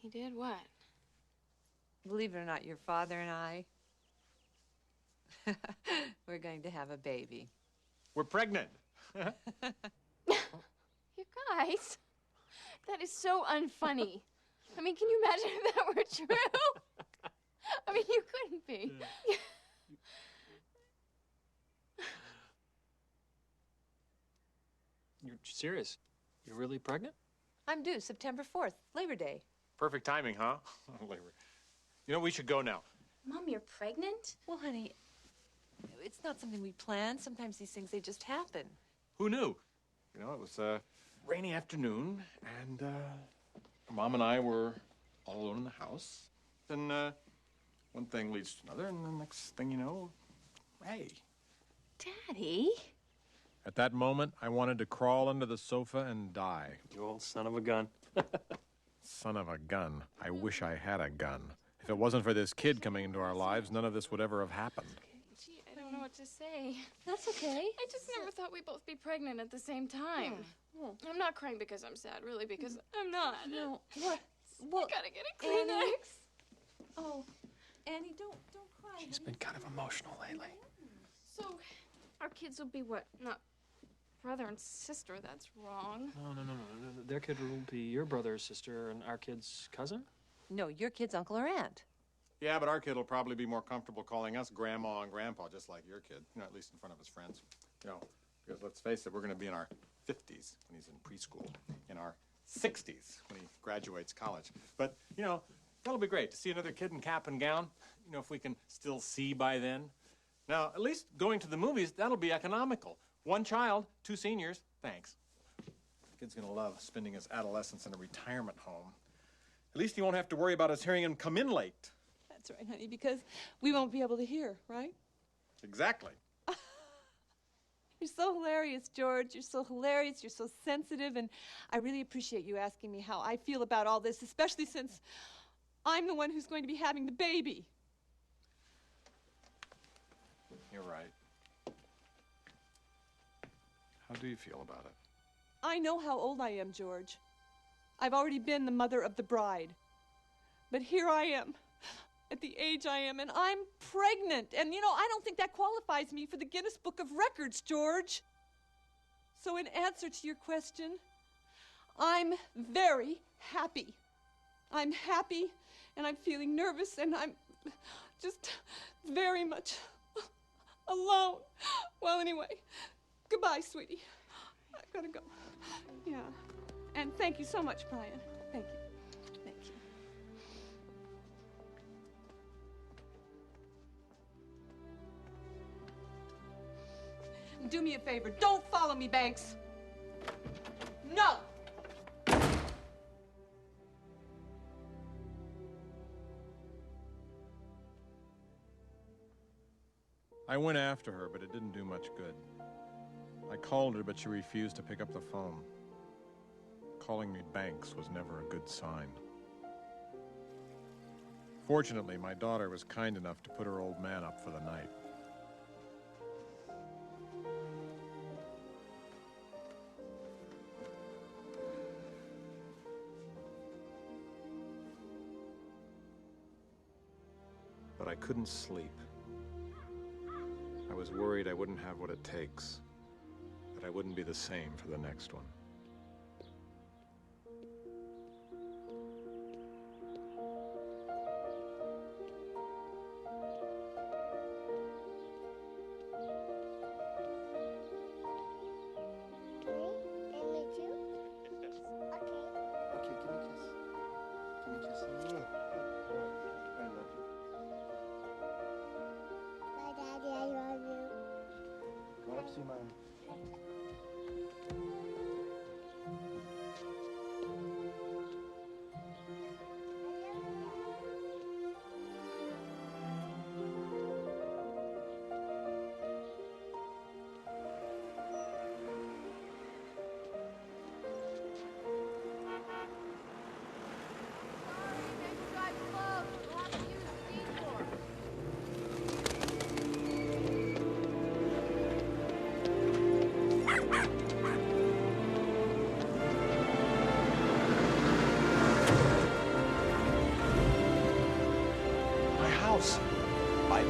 He did what? Believe it or not, your father and I, we're going to have a baby. We're pregnant. You guys, that is so unfunny. I mean, can you imagine if that were true? I mean, you couldn't be. You're serious? You're really pregnant? I'm due September 4th, Labor Day. Perfect timing, huh? Labor. You know, we should go now. Mom, you're pregnant? Well, honey, it's not something we plan. Sometimes these things, they just happen. Who knew? You know, it was a rainy afternoon, and Mom and I were all alone in the house. Then one thing leads to another, and the next thing you know, hey. Daddy? At that moment, I wanted to crawl under the sofa and die. You old son of a gun. Son of a gun. I wish I had a gun. If it wasn't for this kid coming into our lives, none of this would ever have happened. Gee, I don't know what to say. That's okay. I just never thought we'd both be pregnant at the same time. I'm not crying because I'm sad, really, because I'm not. No. What? Well, I gotta get a Kleenex. Oh, Annie, don't cry. She's been kind of emotional lately. So, our kids will be what? Not brother and sister. That's wrong. No. Their kid will be your brother or sister, and our kid's cousin? No, your kid's uncle or aunt. Yeah, but our kid will probably be more comfortable calling us grandma and grandpa, just like your kid. You know, at least in front of his friends. You know, because let's face it, we're going to be in our 50s when he's in preschool, in our 60s when he graduates college. But, you know, that'll be great to see another kid in cap and gown, you know, if we can still see by then. Now, at least going to the movies, that'll be economical. 1 child, 2 seniors, thanks. The kid's going to love spending his adolescence in a retirement home. At least he won't have to worry about us hearing him come in late. That's right, honey, because we won't be able to hear, right? Exactly. You're so hilarious, George. You're so hilarious. You're so sensitive, and I really appreciate you asking me how I feel about all this, especially since I'm the one who's going to be having the baby. You're right. How do you feel about it? I know how old I am, George. I've already been the mother of the bride. But here I am, at the age I am, and I'm pregnant. And, you know, I don't think that qualifies me for the Guinness Book of Records, George. So in answer to your question, I'm very happy. I'm happy, and I'm feeling nervous, and I'm just very much alone. Well, anyway, goodbye, sweetie. I've got to go. Yeah. And thank you so much, Brian. Thank you. Thank you. Do me a favor. Don't follow me, Banks. No! I went after her, but it didn't do much good. I called her, but she refused to pick up the phone. Calling me Banks was never a good sign. Fortunately, my daughter was kind enough to put her old man up for the night. But I couldn't sleep. I was worried I wouldn't have what it takes, that I wouldn't be the same for the next one.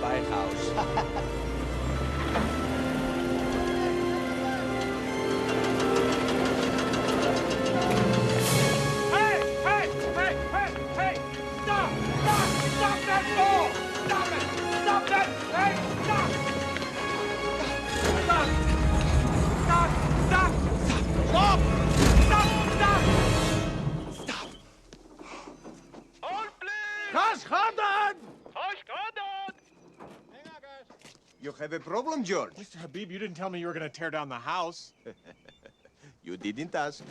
buy a house. You have a problem, George. Mr. Habib, you didn't tell me you were going to tear down the house. You didn't ask.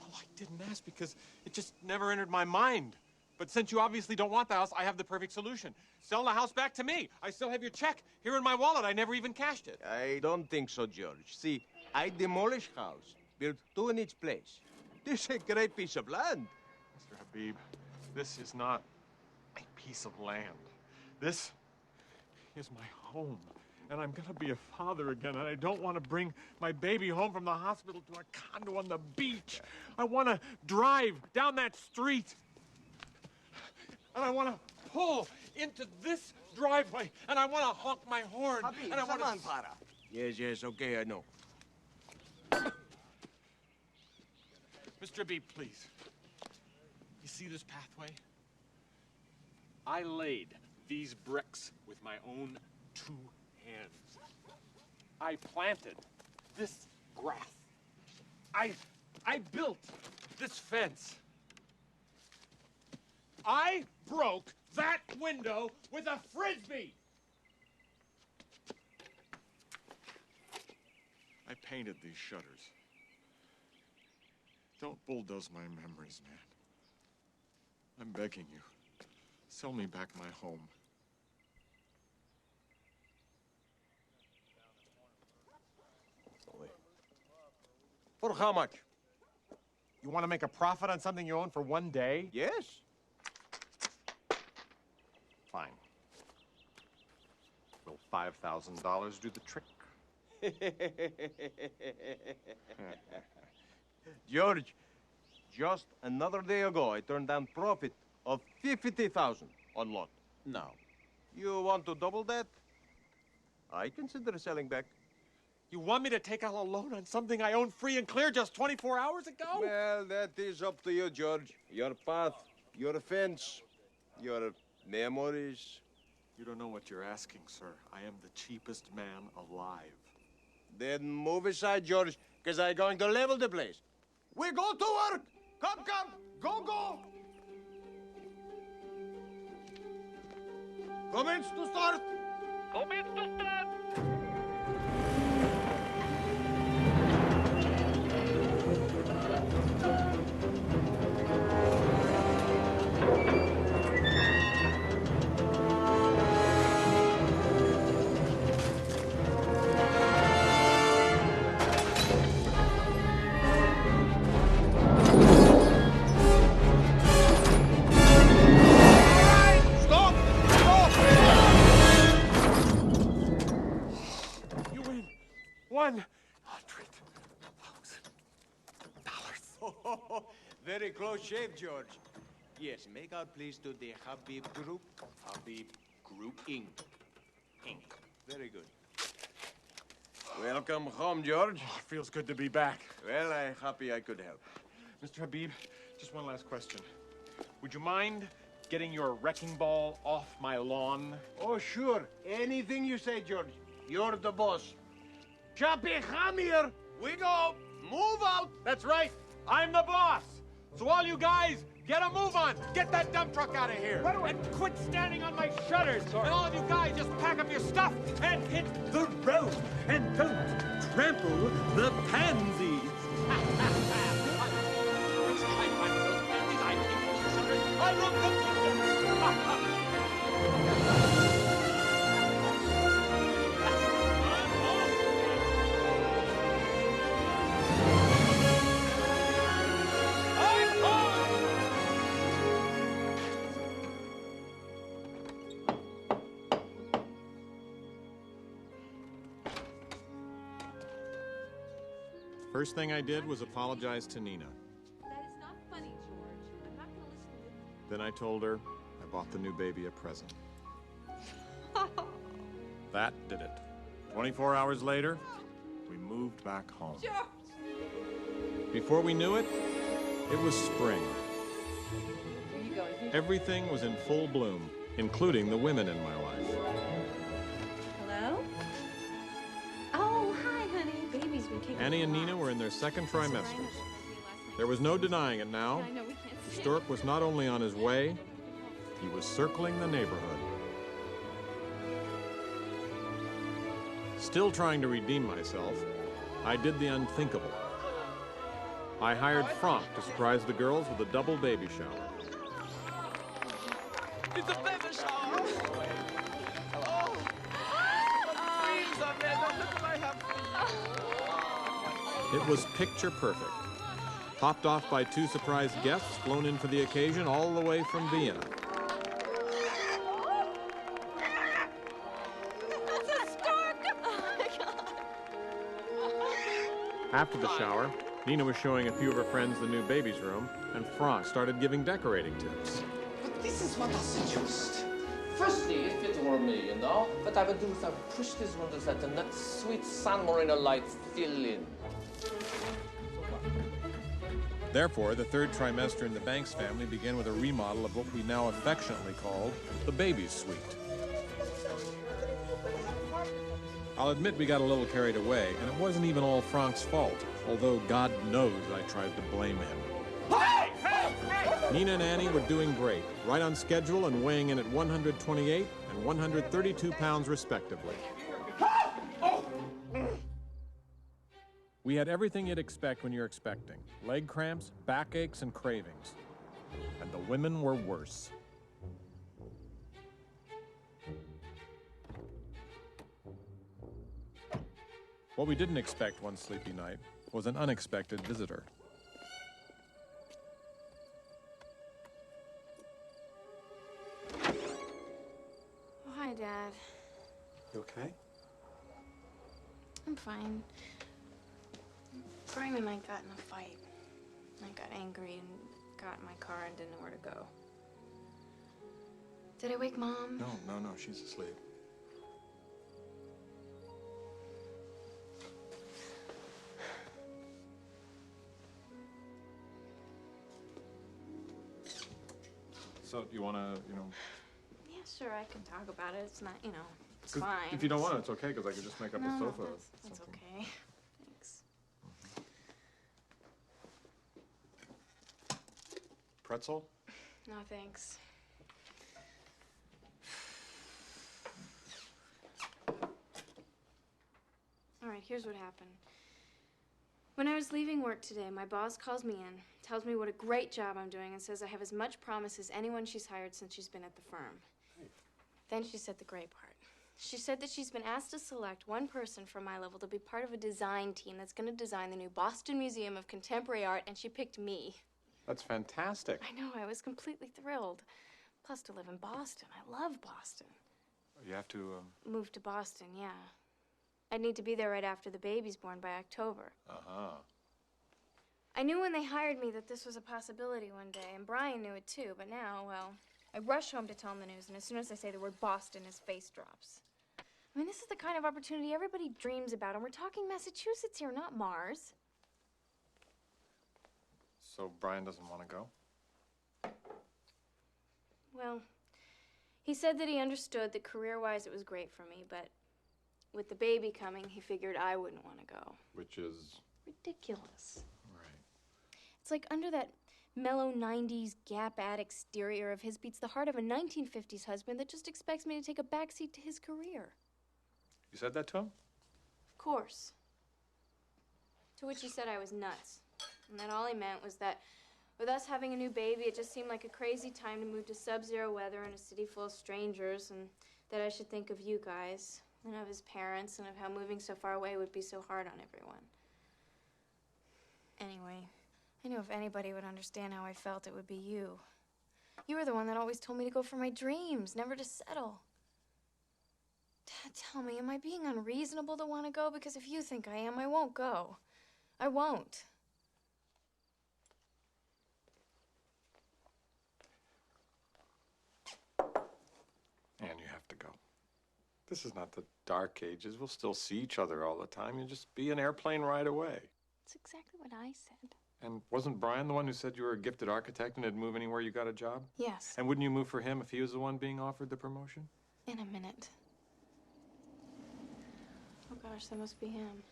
Well, I didn't ask because it just never entered my mind. But since you obviously don't want the house, I have the perfect solution. Sell the house back to me. I still have your check here in my wallet. I never even cashed it. I don't think so, George. See, I demolish house, build two in each place. This is a great piece of land. Mr. Habib, this is not a piece of land. This is my home. And I'm gonna be a father again, and I don't want to bring my baby home from the hospital to a condo on the beach. I want to drive down that street, and I want to pull into this driveway, and I want to honk my horn. Habib, and I want to... para. Yes, okay, I know. Mr. Habib, please. You see this pathway? I laid these bricks with my own 2 hands. I planted this grass. I built this fence. I broke that window with a Frisbee. I painted these shutters. Don't bulldoze my memories, man. I'm begging you. Sell me back my home. For how much? You want to make a profit on something you own for 1 day? Yes. Fine. Will $5,000 do the trick? George, just another day ago, I turned down profit of 50,000 on lot. Now, you want to double that? I consider selling back. You want me to take out a loan on something I own free and clear just 24 hours ago? Well, that is up to you, George. Your path, your fence, your memories. You don't know what you're asking, sir. I am the cheapest man alive. Then move aside, George, because I'm going to level the place. We go to work! Come, go! Commence to start! $100,000. Very close shave, George. Yes, make out please to the Habib Group. Habib Group Inc. Very good. Welcome home, George. Oh, it feels good to be back. Well, I'm happy I could help. Mr. Habib, just one last question. Would you mind getting your wrecking ball off my lawn? Oh, sure. Anything you say, George. You're the boss. Chappie, come here. We go. Move out. That's right. I'm the boss. So all you guys, get a move on. Get that dump truck out of here. And quit standing on my shutters. And all of you guys just pack up your stuff and hit the road. And don't trample the pansies. I wrote the First thing I did was apologize to Nina. That is not funny, George. I'm not going to listen to it. Then I told her I bought the new baby a present. That did it. 24 hours later, we moved back home. Before we knew it, it was spring. Here you go. Everything was in full bloom, including the women in my life. Hello? Oh, hi, honey. Baby's been kicking. Annie and Nina were in their second trimesters. There was no denying it now. I know we can't see. Stork was not only on his way, he was circling the neighborhood. Still trying to redeem myself, I did the unthinkable. I hired Franck to surprise the girls with a double baby shower. It's a baby shower! Oh! Dreams of it! Look what I have. It was picture perfect. Topped off by 2 surprise guests flown in for the occasion all the way from Vienna. After the shower, Nina was showing a few of her friends the new baby's room, and Franck started giving decorating tips. But this is what I suggest. Firstly, if it were me, you know, what I would do is I would push these windows that the net sweet San Marino lights fill in. Therefore, the third trimester in the Banks family began with a remodel of what we now affectionately called the baby's suite. I'll admit we got a little carried away, and it wasn't even all Franck's fault, although God knows I tried to blame him. Hey! Hey! Hey! Nina and Annie were doing great, right on schedule and weighing in at 128 and 132 pounds respectively. We had everything you'd expect when you're expecting. Leg cramps, backaches, and cravings. And the women were worse. What we didn't expect one sleepy night was an unexpected visitor. Oh, hi, Dad. You okay? I'm fine. Brian and I got in a fight. I got angry and got in my car and didn't know where to go. Did I wake Mom? No, she's asleep. So, you want to, Yeah, sure, I can talk about it. It's not, it's 'cause fine. if you don't want it, it's okay, because I could just make up a sofa. That's okay. Thanks. Pretzel? No, thanks. All right, here's what happened. When I was leaving work today, my boss calls me in, tells me what a great job I'm doing, and says I have as much promise as anyone she's hired since she's been at the firm. Then she said the great part. She said that she's been asked to select one person from my level to be part of a design team that's going to design the new Boston Museum of Contemporary Art, and she picked me. That's fantastic. I know, I was completely thrilled. Plus, to live in Boston. I love Boston. You have to, Move to Boston, yeah. I'd need to be there right after the baby's born by October. Uh-huh. I knew when they hired me that this was a possibility one day, and Brian knew it too, but now, well, I rush home to tell him the news, and as soon as I say the word Boston, his face drops. I mean, this is the kind of opportunity everybody dreams about, and we're talking Massachusetts here, not Mars. So Brian doesn't want to go? Well, he said that he understood that career-wise it was great for me, but with the baby coming, he figured I wouldn't want to go. Which is? Ridiculous. Right. It's like under that mellow 90s Gap ad exterior of his beats the heart of a 1950s husband that just expects me to take a backseat to his career. You said that to him? Of course. To which he said I was nuts. And that all he meant was that with us having a new baby, it just seemed like a crazy time to move to sub-zero weather in a city full of strangers, and that I should think of you guys, and of his parents, and of how moving so far away would be so hard on everyone. Anyway, I knew if anybody would understand how I felt, it would be you. You were the one that always told me to go for my dreams, never to settle. Dad, tell me, am I being unreasonable to want to go? Because if you think I am, I won't go. I won't. And you have to go. This is not the dark ages. We'll still see each other all the time. You'll just be an airplane ride away. That's exactly what I said. And wasn't Brian the one who said you were a gifted architect and would move anywhere you got a job? Yes. And wouldn't you move for him if he was the one being offered the promotion? In a minute. Oh gosh, that must be him.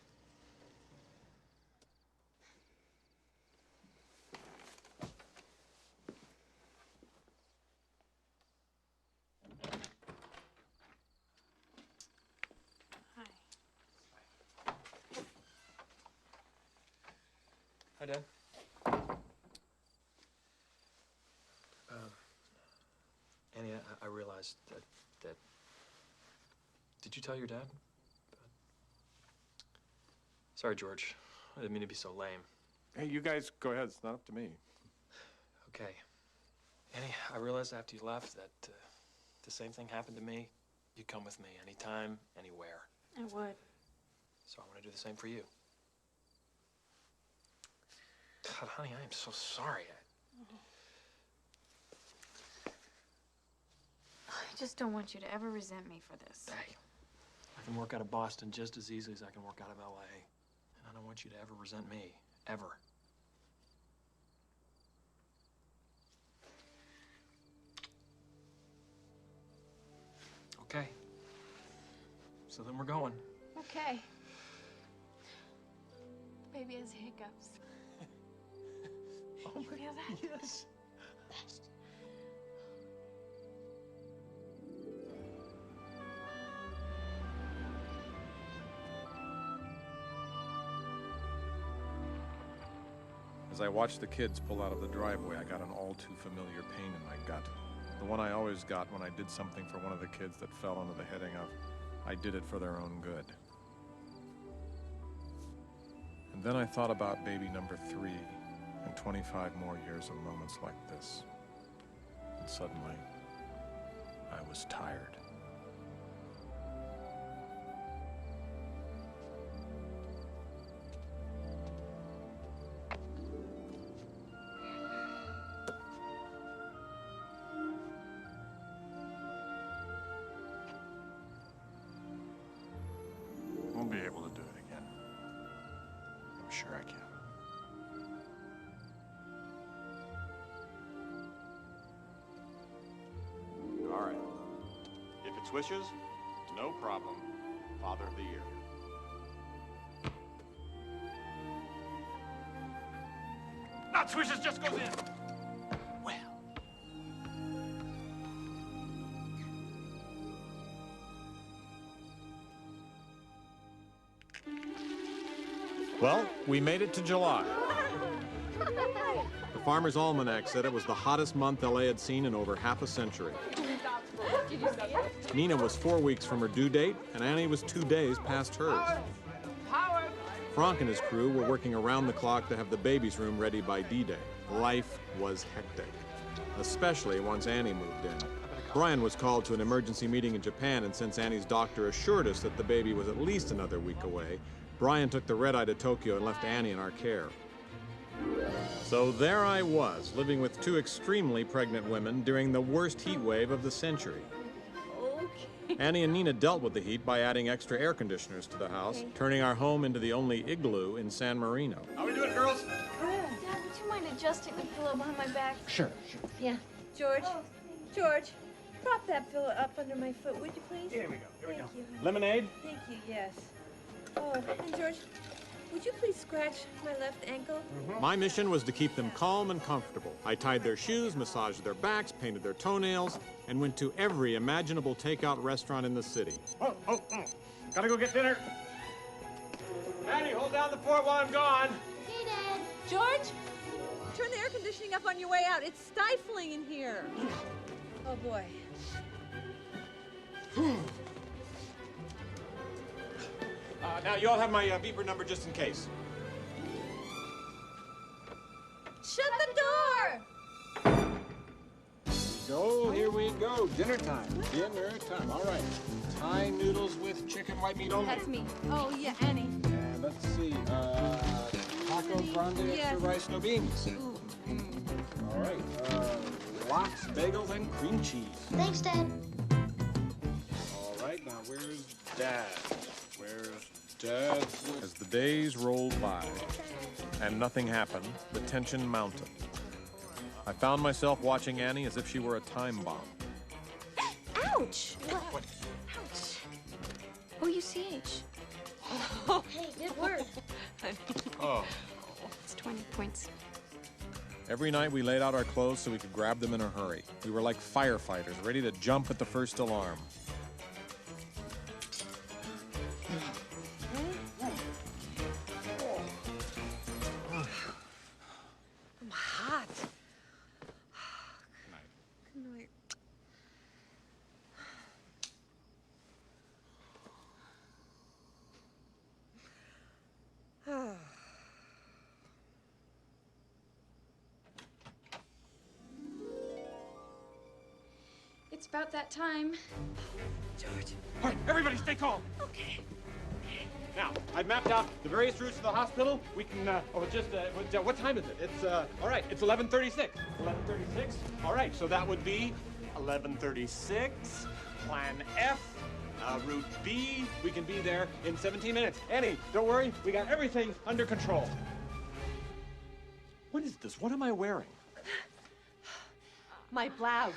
Hi, Dad. Annie, I realized that... Did you tell your dad? Sorry, George. I didn't mean to be so lame. Hey, you guys go ahead. It's not up to me. Okay. Annie, I realized after you left that the same thing happened to me. You'd come with me anytime, anywhere. I would. So I want to do the same for you. God, honey, I am so sorry. I just don't want you to ever resent me for this. Hey, I can work out of Boston just as easily as I can work out of L.A. And I don't want you to ever resent me. Ever. Okay. So then we're going. Okay. Baby has hiccups. Oh, you feel that? Yes. As I watched the kids pull out of the driveway, I got an all too familiar pain in my gut. The one I always got when I did something for one of the kids that fell under the heading of, I did it for their own good. And then I thought about baby number 3 and 25 more years of moments like this. And suddenly, I was tired. We'll be able to do it again. I'm sure I can. All right. If it's wishes, no problem. Father of the Year. Not wishes, just goes in. Well, we made it to July. The Farmer's Almanac said it was the hottest month LA had seen in over half a century. Did you see it? Nina was 4 weeks from her due date, and Annie was 2 days past hers. Frank and his crew were working around the clock to have the baby's room ready by D-Day. Life was hectic, especially once Annie moved in. Brian was called to an emergency meeting in Japan, and since Annie's doctor assured us that the baby was at least another week away, Brian took the red-eye to Tokyo and left Annie in our care. So there I was, living with 2 extremely pregnant women during the worst heat wave of the century. Okay. Annie and Nina dealt with the heat by adding extra air conditioners to the house, turning our home into the only igloo in San Marino. How we doing, girls? Dad, would you mind adjusting the pillow behind my back? Sure. Yeah. George, George, prop that pillow up under my foot, would you please? Here we go. Here we Thank go. you. Lemonade? Thank you, yes. Oh, and George, would you please scratch my left ankle? My mission was to keep them calm and comfortable. I tied their shoes, massaged their backs, painted their toenails, and went to every imaginable takeout restaurant in the city. Oh. Gotta go get dinner. Annie, hold down the fort while I'm gone. Hey, Dad. George, turn the air conditioning up on your way out. It's stifling in here. Oh, boy. Now, you all have my beeper number just in case. Shut the door! So here we go. Dinner time. Dinner time. All right. Thai noodles with chicken white meat only. That's me. Oh, yeah, Annie. And let's see. Taco grande extra rice, no beans. All right. Lox, bagels, and cream cheese. Thanks, Dad. All right. Now, where Dad? Where's Dad? As the days rolled by and nothing happened, the tension mounted. I found myself watching Annie as if she were a time bomb. Ouch! What? Ouch. OUCH. Hey, good work. Oh. It's 20 points. Every night we laid out our clothes so we could grab them in a hurry. We were like firefighters, ready to jump at the first alarm. I'm hot. Good night. It's about that time. George. All right, everybody stay calm. Okay. Now, I've mapped out the various routes to the hospital. We can, what time is it? It's, all right, it's 11:36. 11:36? All right, so that would be 11:36, Plan F, Route B. We can be there in 17 minutes. Annie, don't worry, we got everything under control. What is this? What am I wearing? My blouse.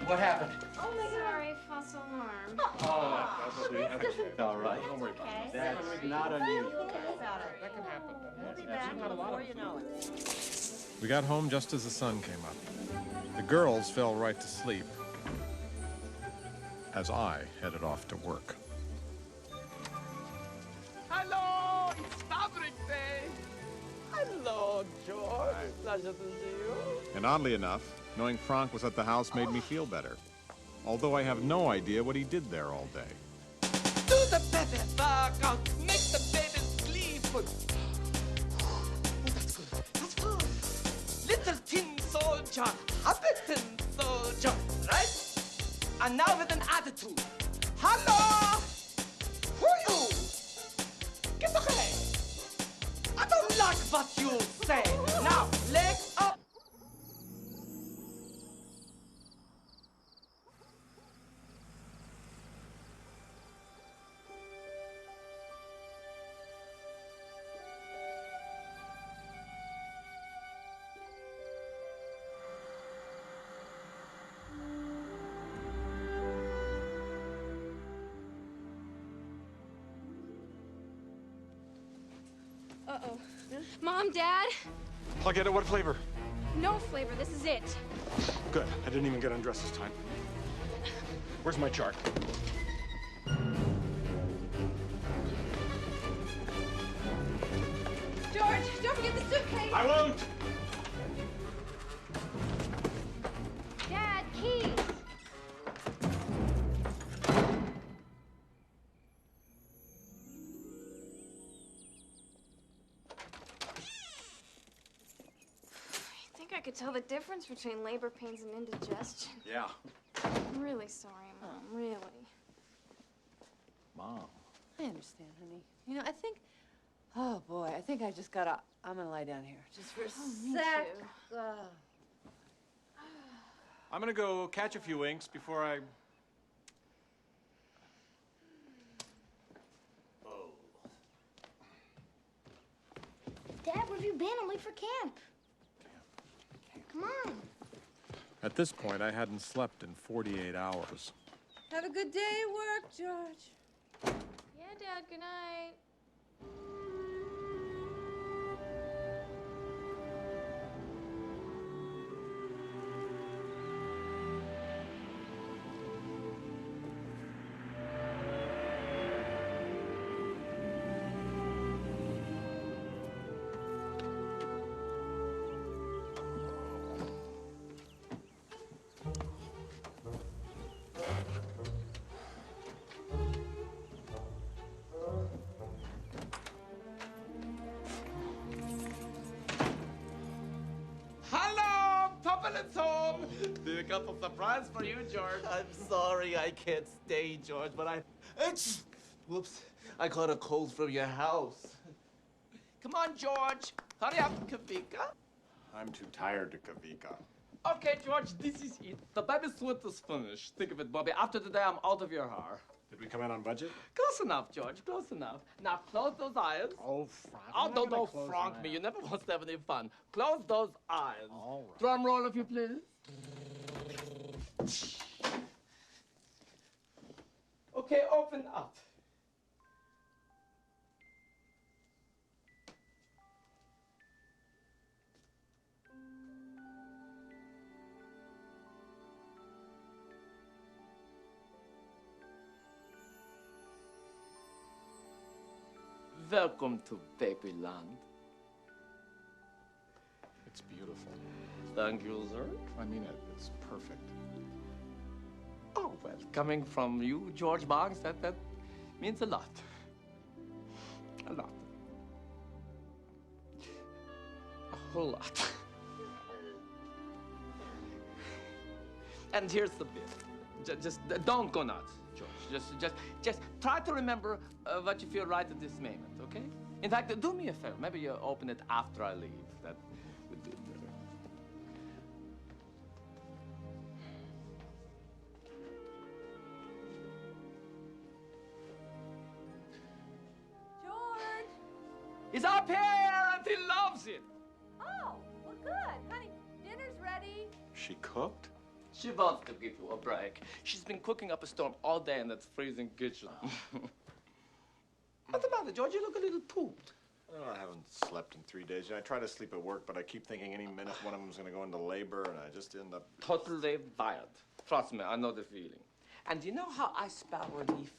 What happened? Oh my Sorry, false alarm. Oh, that's all right. Don't worry about it. That's not unusual. That can happen. We'll be back before you know it. We got home just as the sun came up. The girls fell right to sleep as I headed off to work. Hello, it's Fabric Day. Hello, George. Pleasure to see you. And oddly enough, knowing Frank was at the house made me feel better. Although I have no idea what he did there all day. Do the baby bark out, make the baby sleep. Oh, that's good. That's fun. Little tin soldier, happy tin soldier, right? And now with an attitude. Hello! Who you? Get away! I don't like what you say. Now, legs up. Uh-oh. Mom, Dad? I'll get it. What flavor? No flavor. This is it. Good. I didn't even get undressed this time. Where's my chart? George, don't forget the suitcase. I won't! Dad, keys. I think I could tell the difference between labor pains and indigestion. Yeah. I'm really sorry, Mom. Really. Mom. I understand, honey. You know, I think, oh boy, I think I just gotta, I'm gonna lie down here just for a me sec. too. I'm gonna go catch a few inks before I... Dad, where have you been? I'm late for camp. Come on. At this point, I hadn't slept in 48 hours. Have a good day at work, George. Yeah, Dad, good night. Hello, Papa-Let's home. We got a surprise for you, George. I'm sorry I can't stay, George, but whoops, I caught a cold from your house. Come on, George. Hurry up, Kavika. I'm too tired to Kavika. Okay, George, this is it. The baby suit is finished. Think of it, Bobby. After today, I'm out of your hair. Did we come in on budget? Close enough, George. Close enough. Now close those eyes. Oh, Frank. Oh, don't Frank me. You never want to have any fun. Close those eyes. All right. Drum roll, if you please. Okay, open up. Welcome to Babyland. It's beautiful. Thank you, sir. I mean it. It's perfect. Oh, well, coming from you, George Boggs, that means a lot. A lot. A whole lot. And here's the bit. Just don't go nuts, George. Just try to remember what you feel right at this moment, okay? In fact, do me a favor. Maybe you open it after I leave. That would be better. George! He's up here and he loves it. Oh, well, good. Honey, dinner's ready. She cooked? She wants to give you a break. She's been cooking up a storm all day in that freezing kitchen. What's the matter, George? You look a little pooped. Well, I haven't slept in 3 days. I try to sleep at work, but I keep thinking any minute one of them's going to go into labor, and I just end up... Totally wired. Trust me, I know the feeling. And you know how I spell relief?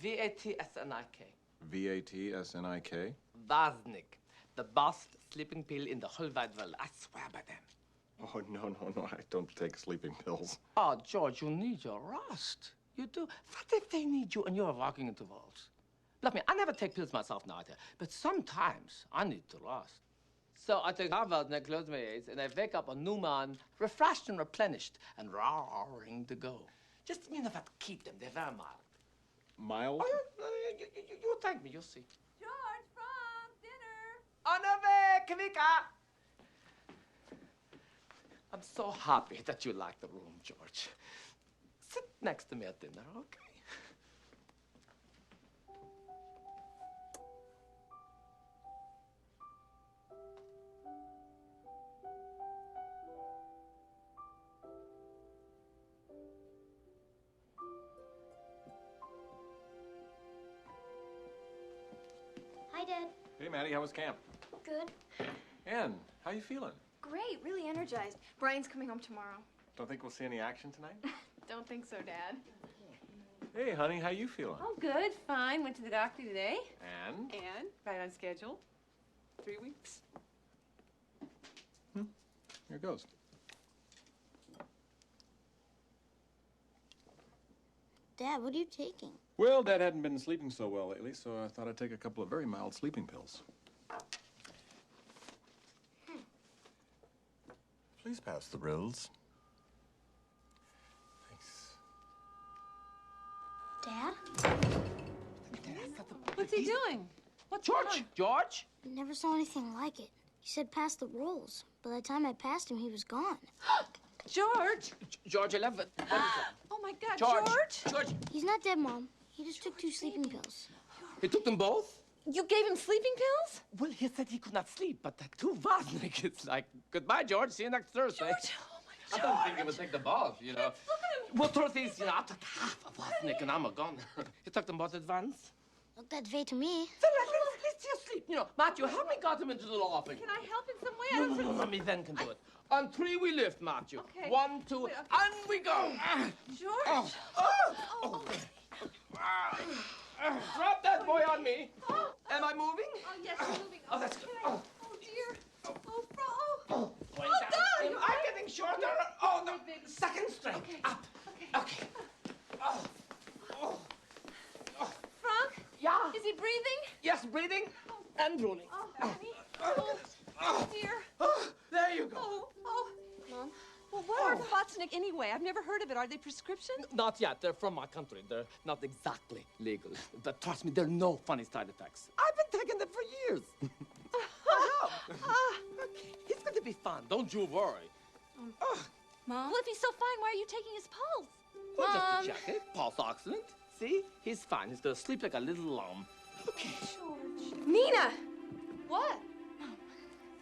V-A-T-S-N-I-K. V-A-T-S-N-I-K? Vasnik. The best sleeping pill in the whole wide world. I swear by them. Oh, no. I don't take sleeping pills. Oh, George, you need your rest. You do. What if they need you and you're walking into walls? Look, me, I never take pills myself now, but sometimes I need to rest. So I take Harvard and I close my eyes and I wake up a new man, refreshed and replenished, and roaring to go. Just, you know what, keep them. They're very mild. Mild? Oh, you thank me, you'll see. George, Frank, dinner. On the way, Kavika! I'm so happy that you like the room, George. Sit next to me at dinner, okay? Hi, Dad. Hey, Maddie, how was camp? Good. Ann, how you feeling? Great, really energized. Brian's coming home tomorrow. Don't think we'll see any action tonight? Don't think so, Dad. Hey, honey, how you feeling? Oh, good, fine. Went to the doctor today. And? And right on schedule. 3 weeks. Here goes. Dad, what are you taking? Well, Dad hadn't been sleeping so well lately, so I thought I'd take a couple of very mild sleeping pills. Please pass the rills. Thanks. Dad? What's he doing? What's George? George? I never saw anything like it. He said pass the rolls. By the time I passed him, he was gone. George! George, 11. What is it? Oh, my God, George! George! He's not dead, Mom. He just took 2 sleeping pills. He took them both? You gave him sleeping pills? Well, he said he could not sleep, but that too Vasnik. It's like, goodbye, George. See you next Thursday. George! Oh, my God. I don't think he would take the both, you know. Look at him. Well, truth is, you know, I took half of Vasnik and I'm a goner. He took them both at once. Looked that way to me. So let's just sleep. You know, Matthew, help me got him into the offing. Can I help in some way? I don't think... No, me then can do it. On 3 we lift, Matthew. Okay. 1, 2, Wait, okay. and we go. George! Drop that boy on me. Am I moving? Oh, yes, you're moving. Oh, that's good. Oh, dear. Oh, Oh, God. Am I getting shorter? Oh, no. Second straight. Okay. Up. Okay. Oh. Frank? Yeah. Is he breathing? Yes, breathing and drooling. Oh, honey. Oh, dear. There you go. Oh. Mom? Well, what are Vatsnik anyway? I've never heard of it. Are they prescription? Not yet. They're from my country. They're not exactly legal. But trust me, there are no funny side effects. I've been taking them for years. Okay, it's going to be fun. Don't you worry. Mom? Well, if he's so fine, why are you taking his pulse? Well, just Mom. to check it. Pulse oxidant. See? He's fine. He's going to sleep like a little lamb. Okay. George. Nina! What? Mom,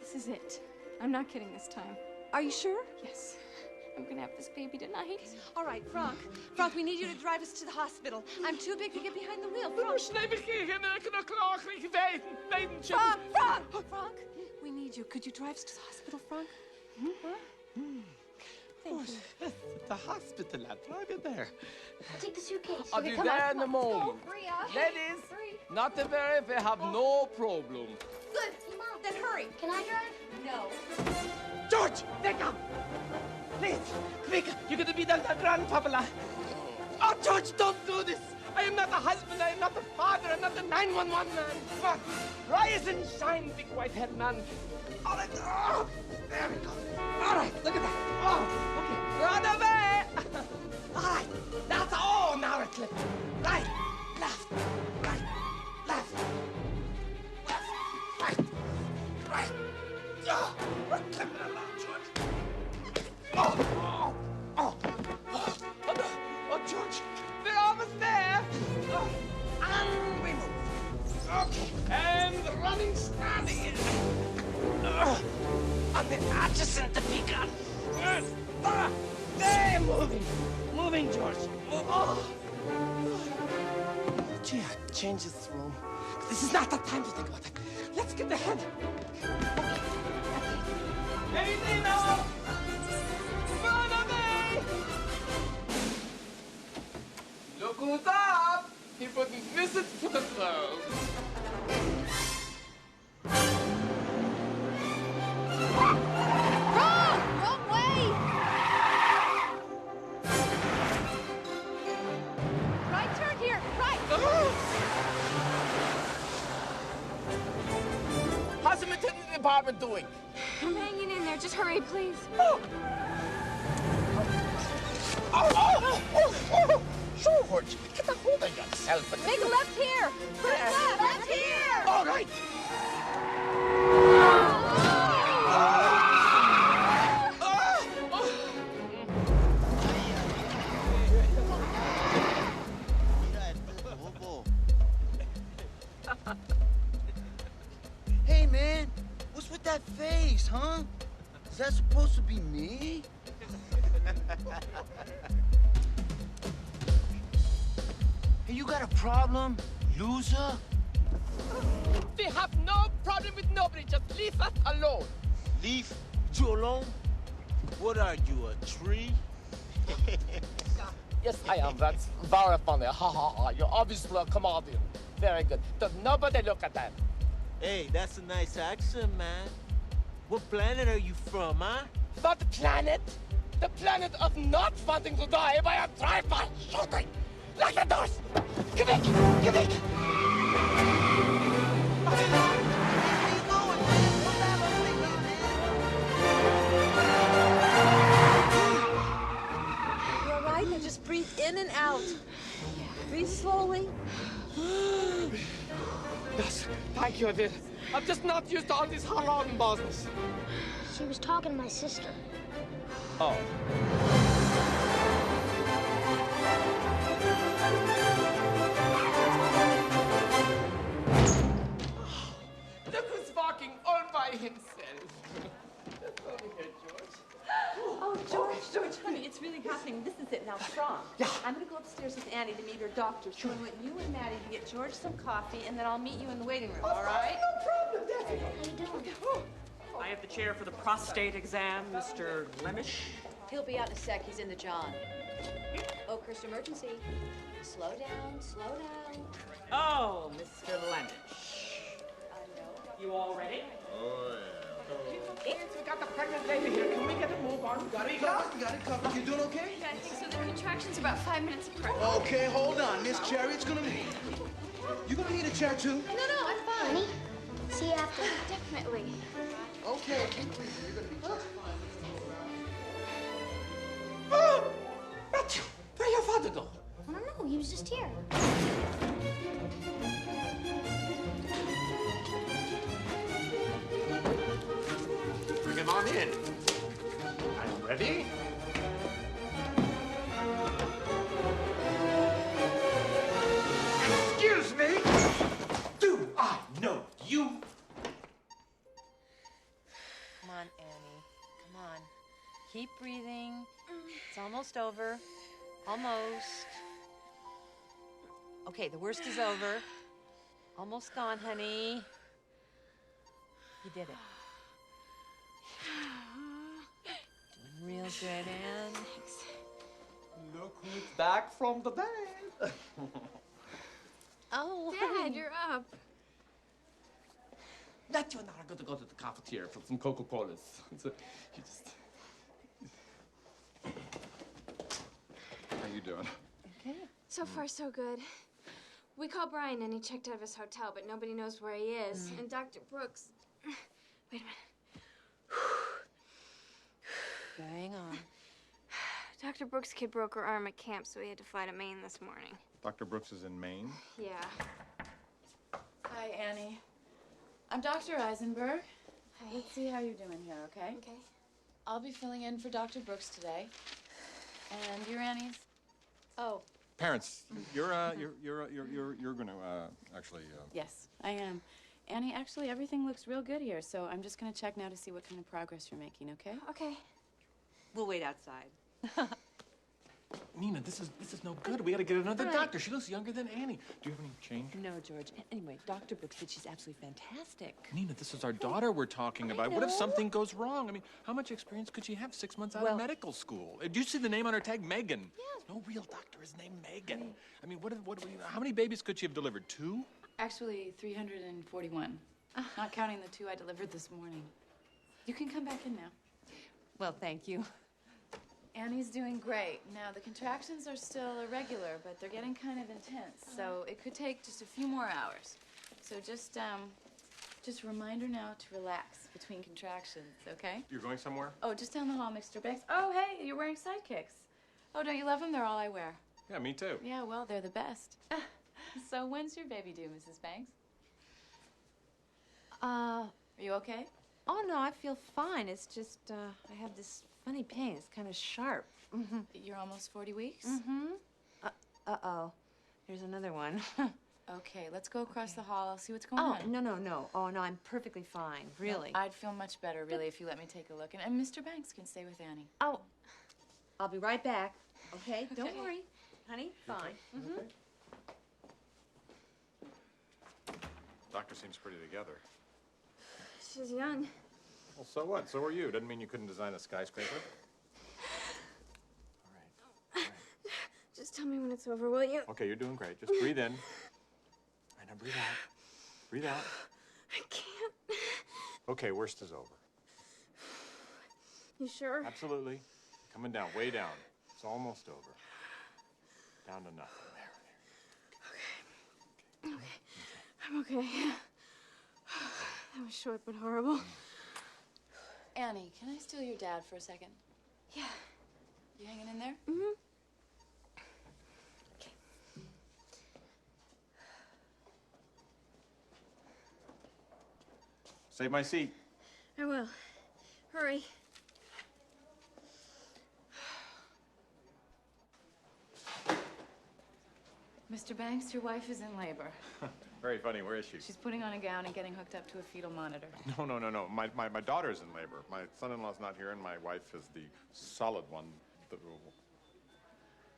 this is it. I'm not kidding this time. Are you sure? Yes. I'm gonna have this baby tonight. All right, Frank. Frank, we need you to drive us to the hospital. I'm too big to get behind the wheel. Frank. Frank, we need you. Could you drive us to the hospital, Frank? Thank you. The hospital, lad. Drive it there. I'll take the suitcase. I'll be there in a moment. Ladies, not to worry, we have no problem. Good. Mom. Then hurry. Can I drive? No. George, wake up! Please, quick, you're going to be the grandpapa. Oh, George, don't do this. I am not a husband, I am not a father, I'm not a 911 man. Come on, rise and shine, big white-haired man. All right, oh, there we go. All right, look at that. Oh, okay, run away. All right, that's all. Now a clip. Right, left, right, left, left, right, right. Oh, we're clipping along, George. Oh, George, we're almost there. And we move. Okay, and running standing. On the adjacent to beacon. There, moving, George. Oh. Gee, I changed this room. This is not the time to think about it. Let's get ahead. Anything now? Run away! Look who's up! He put his visit to the world. Wrong way! Right turn here, right! How's the maternity department doing? I'm hanging in there. Just hurry, please. George, get a hold of yourself. Make a left here! First left here! All right. Hey, man, what's with that face, huh? Is that supposed to be me? Hey, you got a problem, loser? We have no problem with nobody. Just leave us alone. Leave you alone? What are you, a tree? Yes, I am. That's very funny. Ha ha ha. You're obviously a comedian. Very good. Does nobody look at that? Hey, that's a nice accent, man. What planet are you from, huh? What planet? The planet of not wanting to die by a drive-by shooting. Lock the doors. Get back. Get back. You all right? Now just breathe in and out. Breathe slowly. Yes, thank you, I did. I'm just not used to all this Harlem business. She was talking to my sister. Oh. Look who's walking all by himself. Let's go over here, George. Oh, George, honey, it's really happening. This is it. Now, Frank, I'm going to go upstairs with Annie to meet her doctor. So I want you and Maddie to get George some coffee, and then I'll meet you in the waiting room, all right? No problem, Daddy. How you doing? I have the chair for the prostate exam, Mr. Lemish. He'll be out in a sec. He's in the John. Oakhurst emergency. Slow down, slow down. Oh, Mr. Lemish. You all ready? Oh, We got the pregnant lady here. Can we get a move on? Got it covered. You doing okay? Yeah, I think so. The contractions are about 5 minutes apart. Okay, hold on. Miss Cherry, it's gonna be... You gonna need a chair, too? No, I'm fine. Honey, see you after. Definitely. Okay. You're gonna be just fine. Matthew, where your father go? I don't know. He was just here. on in. I'm ready. Excuse me. Do I know you? Come on, Annie. Come on. Keep breathing. It's almost over. Almost. Okay, the worst is over. Almost gone, honey. You did it. Doing real good, Anne. Thanks. Look who's back from the dead. Oh, Dad, you're up. That you're not going to go to the cafeteria for some Coca-Colas. You just... How you doing? Okay. So far, so good. We called Brian and he checked out of his hotel, but nobody knows where he is. And Dr. Brooks... Wait a minute. Hang on. Dr. Brooks' kid broke her arm at camp, so he had to fly to Maine this morning. Dr. Brooks is in Maine? Yeah. Hi, Annie. I'm Dr. Eisenberg. Hi. Let's see how you're doing here, okay? Okay. I'll be filling in for Dr. Brooks today. And you're Annie's? Oh. Parents, you're gonna actually. Yes, I am. Annie, actually, everything looks real good here, so I'm just gonna check now to see what kind of progress you're making, okay? Okay. We'll wait outside. Nina, this is no good. We gotta get another doctor. She looks younger than Annie. Do you have any change? No, George. Anyway, Dr. Brooks said she's absolutely fantastic. Nina, this is our daughter we're talking about. What if something goes wrong? I mean, how much experience could she have 6 months out of medical school? Do you see the name on her tag? Megan. Yes. No real doctor is named Megan. I mean, how many babies could she have delivered? 2? Actually, 341. Not counting the 2 I delivered this morning. You can come back in now. Well, thank you. Annie's doing great. Now, the contractions are still irregular, but they're getting kind of intense, so it could take just a few more hours. So just a reminder now to relax between contractions, okay? You're going somewhere? Oh, just down the hall, Mr. Banks. Oh, hey, you're wearing sidekicks. Oh, don't you love them? They're all I wear. Yeah, me too. Yeah, well, they're the best. So when's your baby due, Mrs. Banks? Are you okay? Oh, no, I feel fine. It's just, I have this funny pain. It's kind of sharp. You're almost 40 weeks? Uh-oh. Here's another one. Okay, let's go across the hall. I'll see what's going on. No. Oh, no, I'm perfectly fine, really. No, I'd feel much better, really, if you let me take a look. And Mr. Banks can stay with Annie. Oh, I'll be right back. Okay? Don't worry, honey. Fine. Doctor seems pretty together. She's young. Well, so what? So are you. Doesn't mean you couldn't design a skyscraper. All right. Just tell me when it's over, will you? Okay, you're doing great. Just breathe in. All right, now breathe out. Breathe out. I can't. Okay, worst is over. You sure? Absolutely. Coming down, way down. It's almost over. Down to nothing. There. Okay. I'm okay. That was short but horrible. Annie, can I steal your dad for a second? Yeah. You hanging in there? Mm-hmm. Okay. Save my seat. I will. Hurry. Mr. Banks, your wife is in labor. Very funny. Where is she? She's putting on a gown and getting hooked up to a fetal monitor. No. My daughter's in labor. My son-in-law's not here, and my wife is the solid one.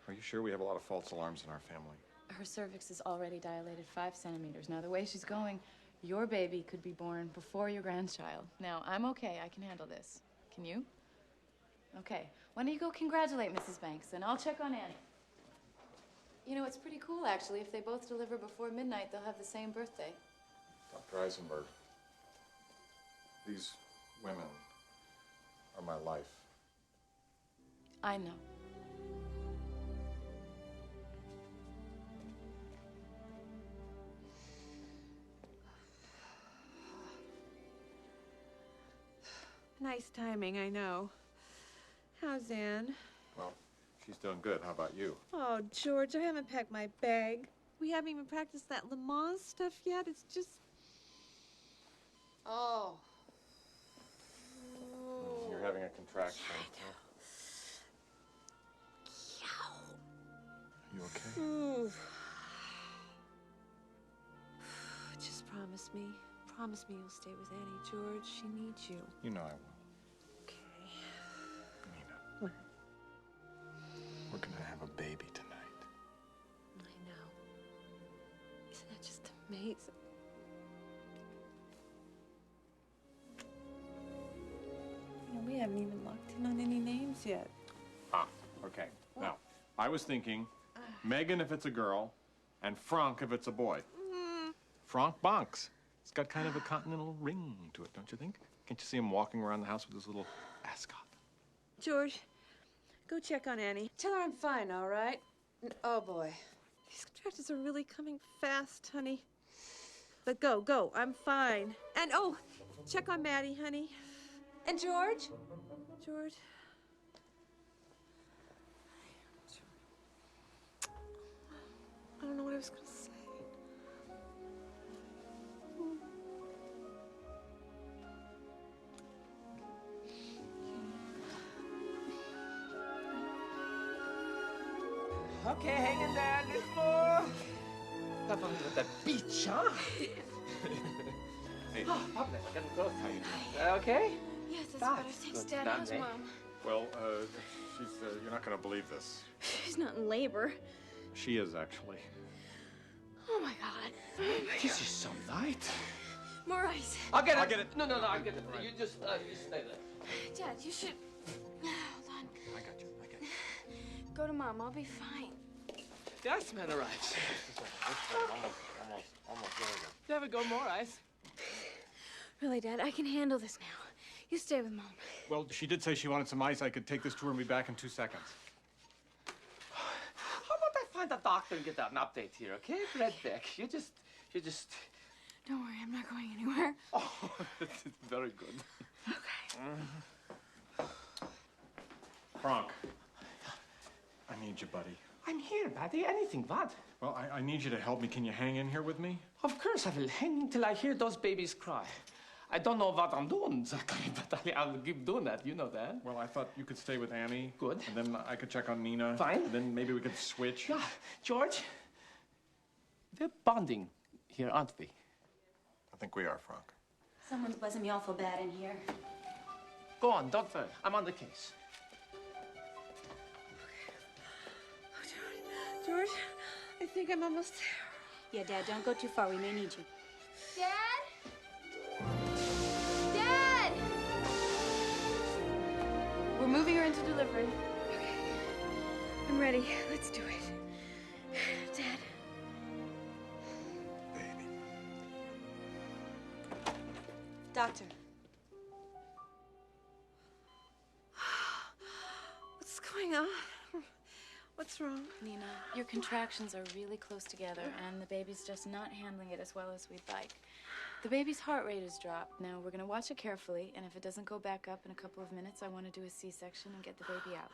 Are you sure we have a lot of false alarms in our family? Her cervix is already dilated 5 centimeters. Now, the way she's going, your baby could be born before your grandchild. Now, I'm okay. I can handle this. Can you? Okay. Why don't you go congratulate Mrs. Banks, and I'll check on Annie. You know, it's pretty cool, actually. If they both deliver before midnight, they'll have the same birthday. Dr. Eisenberg, these women are my life. I know. Nice timing, I know. How's Anne? Well, she's doing good. How about you? Oh, George, I haven't packed my bag. We haven't even practiced that Le Mans stuff yet. It's just... Oh. having a contraction. You okay? Ooh. Just promise me. Promise me you'll stay with Annie, George. She needs you. You know I will. What? We're gonna have a baby tonight. I know. Isn't that just amazing? You know, we haven't even locked in on any names yet. Ah, okay. Now, I was thinking Megan if it's a girl, and Frank if it's a boy. Frank Bonks. It's got kind of a continental ring to it, don't you think? Can't you see him walking around the house with his little ascot? George, go check on Annie. Tell her I'm fine, all right? Oh, boy. These contractions are really coming fast, honey. But go. I'm fine. And, oh, check on Maddie, honey. And George? George? I don't know what I was going to say. Okay, hang in there, a little more. Have a look at that beach, huh? Hey. Oh, up there, getting close. How you doing? Okay? Yes, that's That's better. Thanks, good. Dad. Done, How's eh? Mom? Well, you're not gonna believe this. She's not in labor. She is, actually. Oh, my God. Oh, my This is some light. More ice. I'll get it. No, I'll get it. You just you stay there. Dad, you should... Hold on. I got you. Go to Mom. I'll be fine. The Iceman arrives. Almost there. There we go, more ice. Really, Dad, I can handle this now. You stay with Mom. Well, she did say she wanted some ice. I could take this to her and be back in 2 seconds. How about I find a doctor and get an update here, okay? Brett Beck, you just... Don't worry, I'm not going anywhere. Oh, it's very good. Okay. Frank, I need you, buddy. I'm here, buddy. Anything, what? Well, I need you to help me. Can you hang in here with me? Of course I will hang till I hear those babies cry. I don't know what I'm doing exactly, but I'll keep doing that. You know that. Well, I thought you could stay with Annie. Good. And then I could check on Nina. Fine. And then maybe we could switch. Yeah, George, we're bonding here, aren't we? I think we are, Frank. Someone's buzzing me awful bad in here. Go on, don't worry. I'm on the case. George, I think I'm almost there. Yeah, Dad, don't go too far. We may need you. Dad? Dad! We're moving her into delivery. Okay. I'm ready. Let's do it. Dad. Doctor. What's going on? What's wrong? Nina, your contractions are really close together, and the baby's just not handling it as well as we'd like. The baby's heart rate has dropped. Now, we're going to watch it carefully, and if it doesn't go back up in a couple of minutes, I want to do a C-section and get the baby out.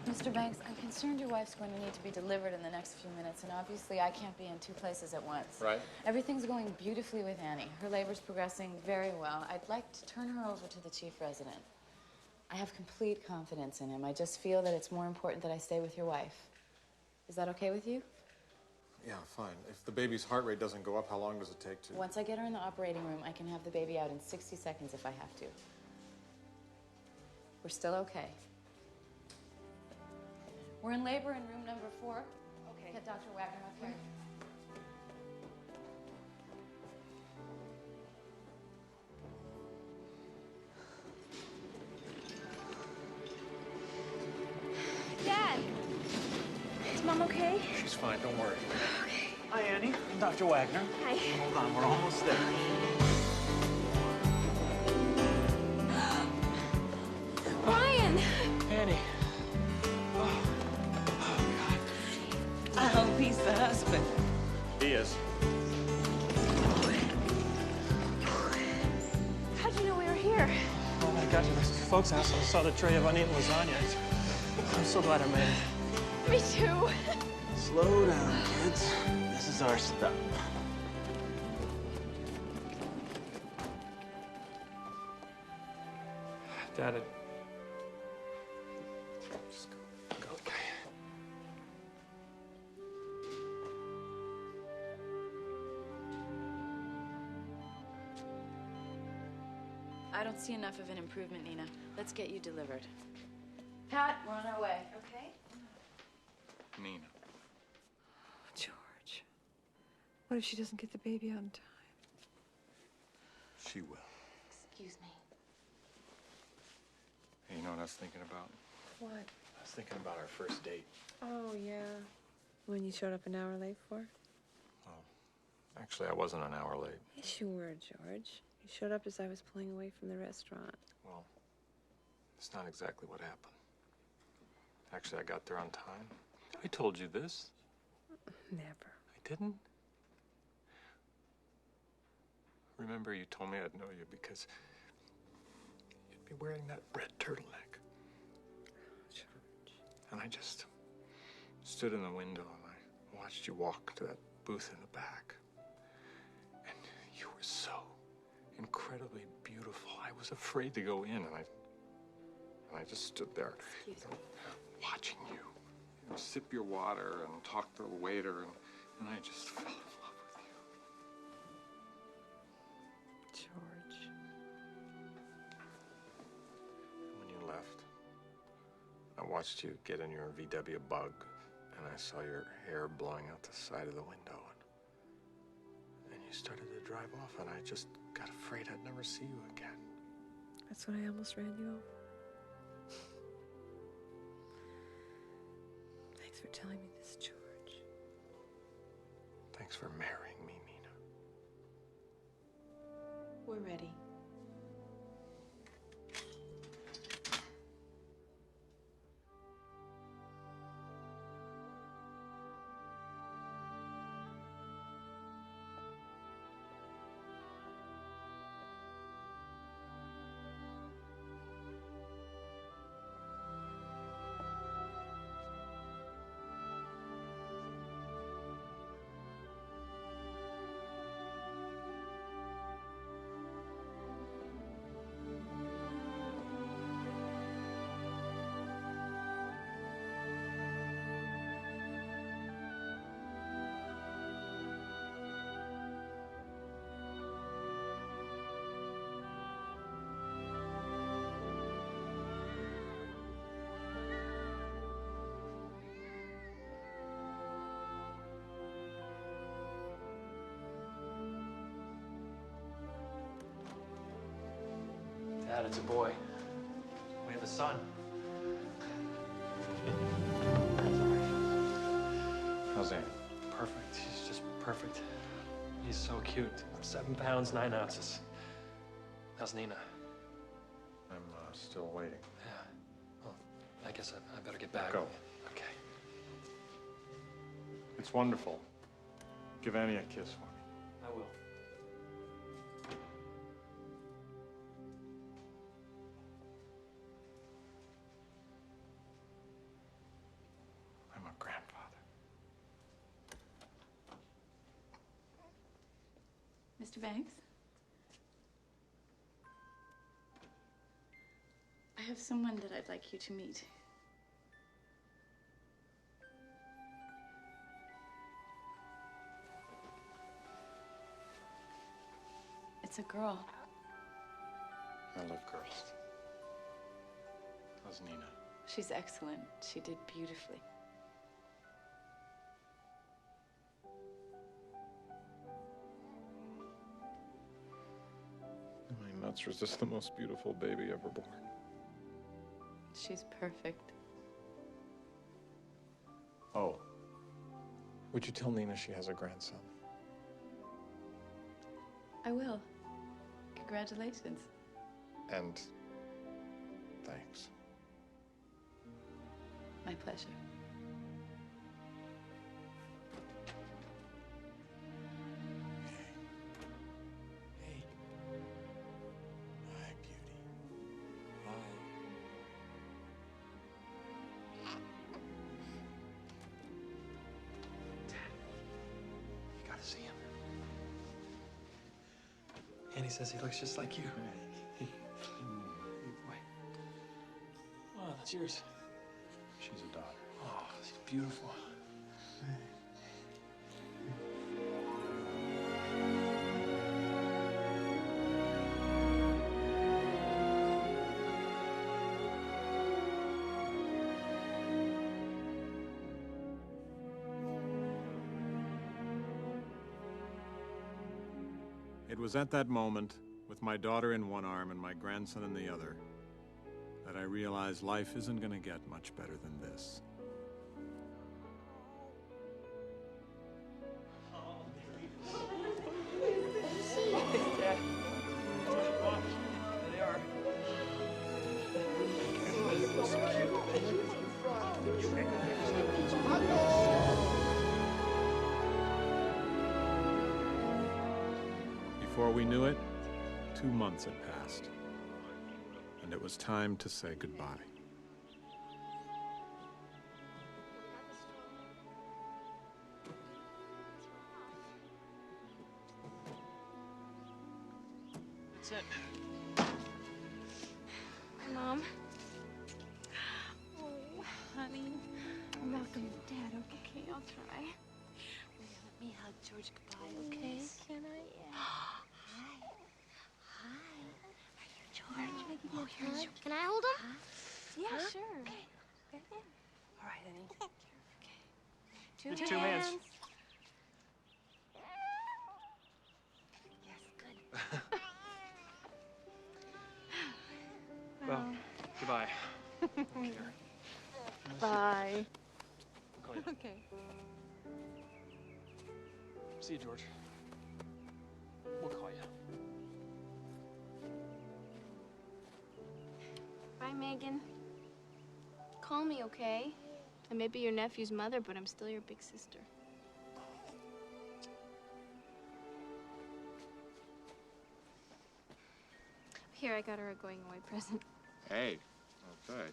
Mr. Banks, I'm concerned your wife's going to need to be delivered in the next few minutes, and obviously I can't be in 2 places at once. Right. Everything's going beautifully with Annie. Her labor's progressing very well. I'd like to turn her over to the chief resident. I have complete confidence in him. I just feel that it's more important that I stay with your wife. Is that okay with you? Yeah, fine. If the baby's heart rate doesn't go up, how long does it take to... Once I get her in the operating room, I can have the baby out in 60 seconds if I have to. We're still okay. We're in labor in room number 4. Okay. Get Dr. Wagner up here. Dad! Is Mom okay? She's fine, don't worry. Okay. Hi, Annie. I'm Dr. Wagner. Hi. Hold on, we're almost there. Brian! Annie. I hope he's the husband. He is. How'd you know we were here? When I got to this folks' house, I saw the tray of uneaten lasagna. I'm so glad I made it. Me too. Slow down, kids. This is our stuff. Dad, just go. Okay. I don't see enough of an improvement, Nina. Let's get you delivered. Pat, we're on our way. Okay. Nina. George, what if she doesn't get the baby out in time? She will. Excuse me. Hey, you know what I was thinking about? What? I was thinking about our first date. Oh, yeah. When you showed up an hour late for? Actually, I wasn't an hour late. Yes, you were, George. You showed up as I was pulling away from the restaurant. Well, it's not exactly what happened. Actually, I got there on time. I told you this. Never. I didn't? Remember, you told me I'd know you because you'd be wearing that red turtleneck. And I just stood in the window and I watched you walk to that booth in the back. And you were so incredibly beautiful. I was afraid to go in, and I just stood there, watching you sip your water and talk to the waiter, and I just fell in love with you. George. When you left, I watched you get in your VW Bug, and I saw your hair blowing out the side of the window, and you started to drive off, and I just got afraid I'd never see you again. That's when I almost ran you over. Thanks for telling me this, George. Thanks for marrying me, Nina. We're ready. Dad, it's a boy. We have a son. How's Annie? Perfect. He's just perfect. He's so cute. 7 pounds, 9 ounces. How's Nina? I'm still waiting. Yeah. Well, I guess I better get back. Go. Okay. It's wonderful. Give Annie a kiss for me. I will. I'm a grandfather. Mr. Banks? I have someone that I'd like you to meet. It's a girl. I love girls. How's Nina? She's excellent. She did beautifully. My nuts was just the most beautiful baby ever born. She's perfect. Oh. Would you tell Nina she has a grandson? I will. Congratulations. And thanks. My pleasure. You gotta see him. Annie says he looks just like you. Boy. That's yours. She's a daughter. Oh, she's beautiful. It was at that moment, with my daughter in one arm and my grandson in the other, that I realized life isn't going to get much better than this. Before we knew it, 2 months had passed, and it was time to say goodbye. That's it. Hi, Mom. Oh, honey. I'm not gonna Dad, okay? I'll try. Let me hug George goodbye, okay? Can I? Yeah. George. Oh, here's Can I hold him? Yeah, sure. Okay. All right, honey. Okay. With two hands. Yes, good. Well, goodbye. Bye. Call you. Okay. See you, George. We'll call you. Bye, Megan. Call me, okay? I may be your nephew's mother, but I'm still your big sister. Here, I got her a going-away present. Hey, okay.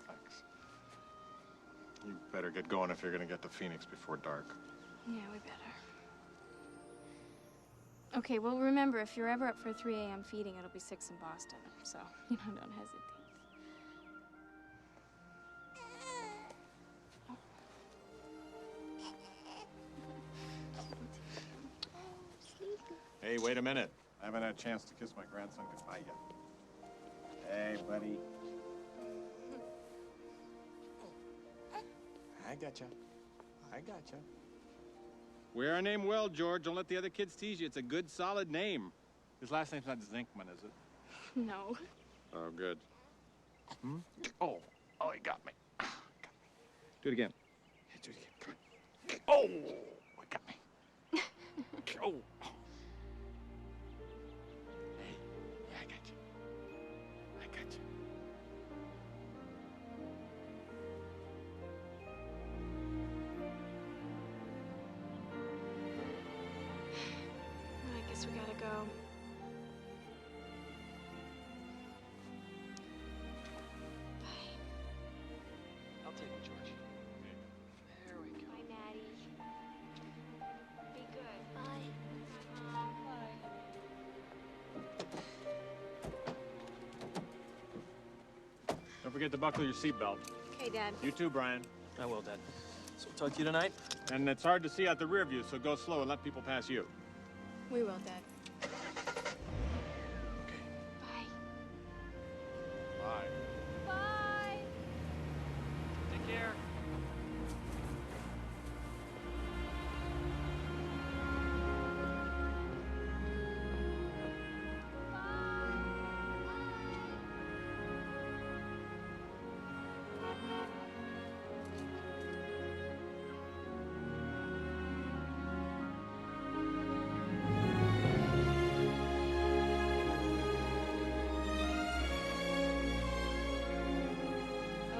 Thanks. You better get going if you're gonna get to Phoenix before dark. Yeah, we better. Okay, well, remember, if you're ever up for 3 a.m. feeding, it'll be 6 in Boston, so, don't hesitate. Hey, wait a minute. I haven't had a chance to kiss my grandson goodbye yet. Hey, buddy. I gotcha. I gotcha. Wear our name well, George. Don't let the other kids tease you. It's a good, solid name. His last name's not Zinkman, is it? No. Oh, good. Hmm? Oh, he got me. Got me. Do it again. Yeah, do it again. Oh, he got me. Oh. Hey, yeah, I got you. I got you. I guess we gotta go. I'll take it, George. There we go. Bye, Natty. Be good. Bye. Don't forget to buckle your seatbelt. Okay, Dad. You too, Brian. I will, Dad. So we'll talk to you tonight? And it's hard to see out the rear view, so go slow and let people pass you. We will, Dad. Bye. Bye. Take care.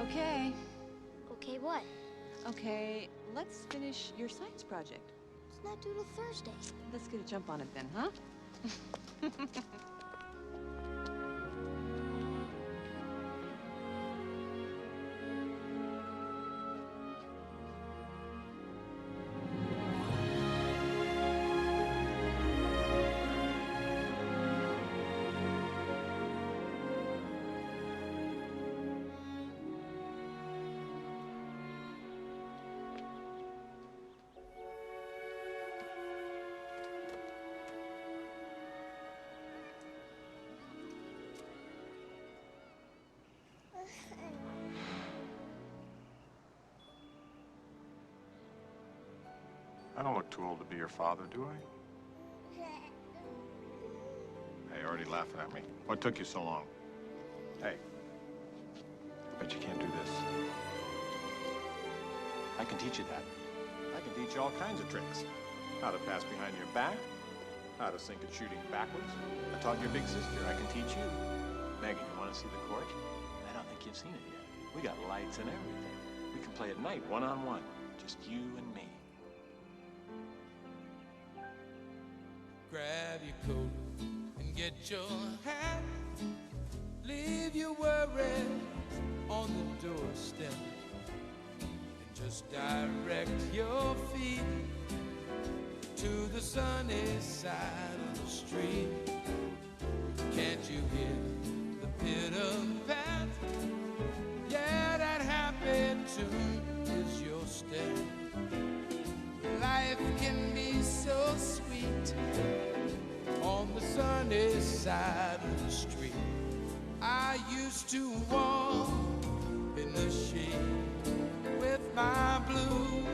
Okay. Okay, what? Okay, let's finish your science project. It's not due till Thursday. Let's get a jump on it then, huh? I don't look too old to be your father, do I? Hey, you're already laughing at me. What took you so long? Hey, I bet you can't do this. I can teach you that. I can teach you all kinds of tricks. How to pass behind your back, how to sink a shooting backwards. I taught your big sister. I can teach you. Megan, you want to see the court? I don't think you've seen it yet. We got lights and everything. We can play at night, one-on-one. Just you and me. Grab your coat and get your hat. Leave your worries on the doorstep. And just direct your feet to the sunny side of the street. Can't you hear the pitter-pat? Yeah, that happy tune is your step. Life can be so sweet on the sunny side of the street. I used to walk in the shade with my blue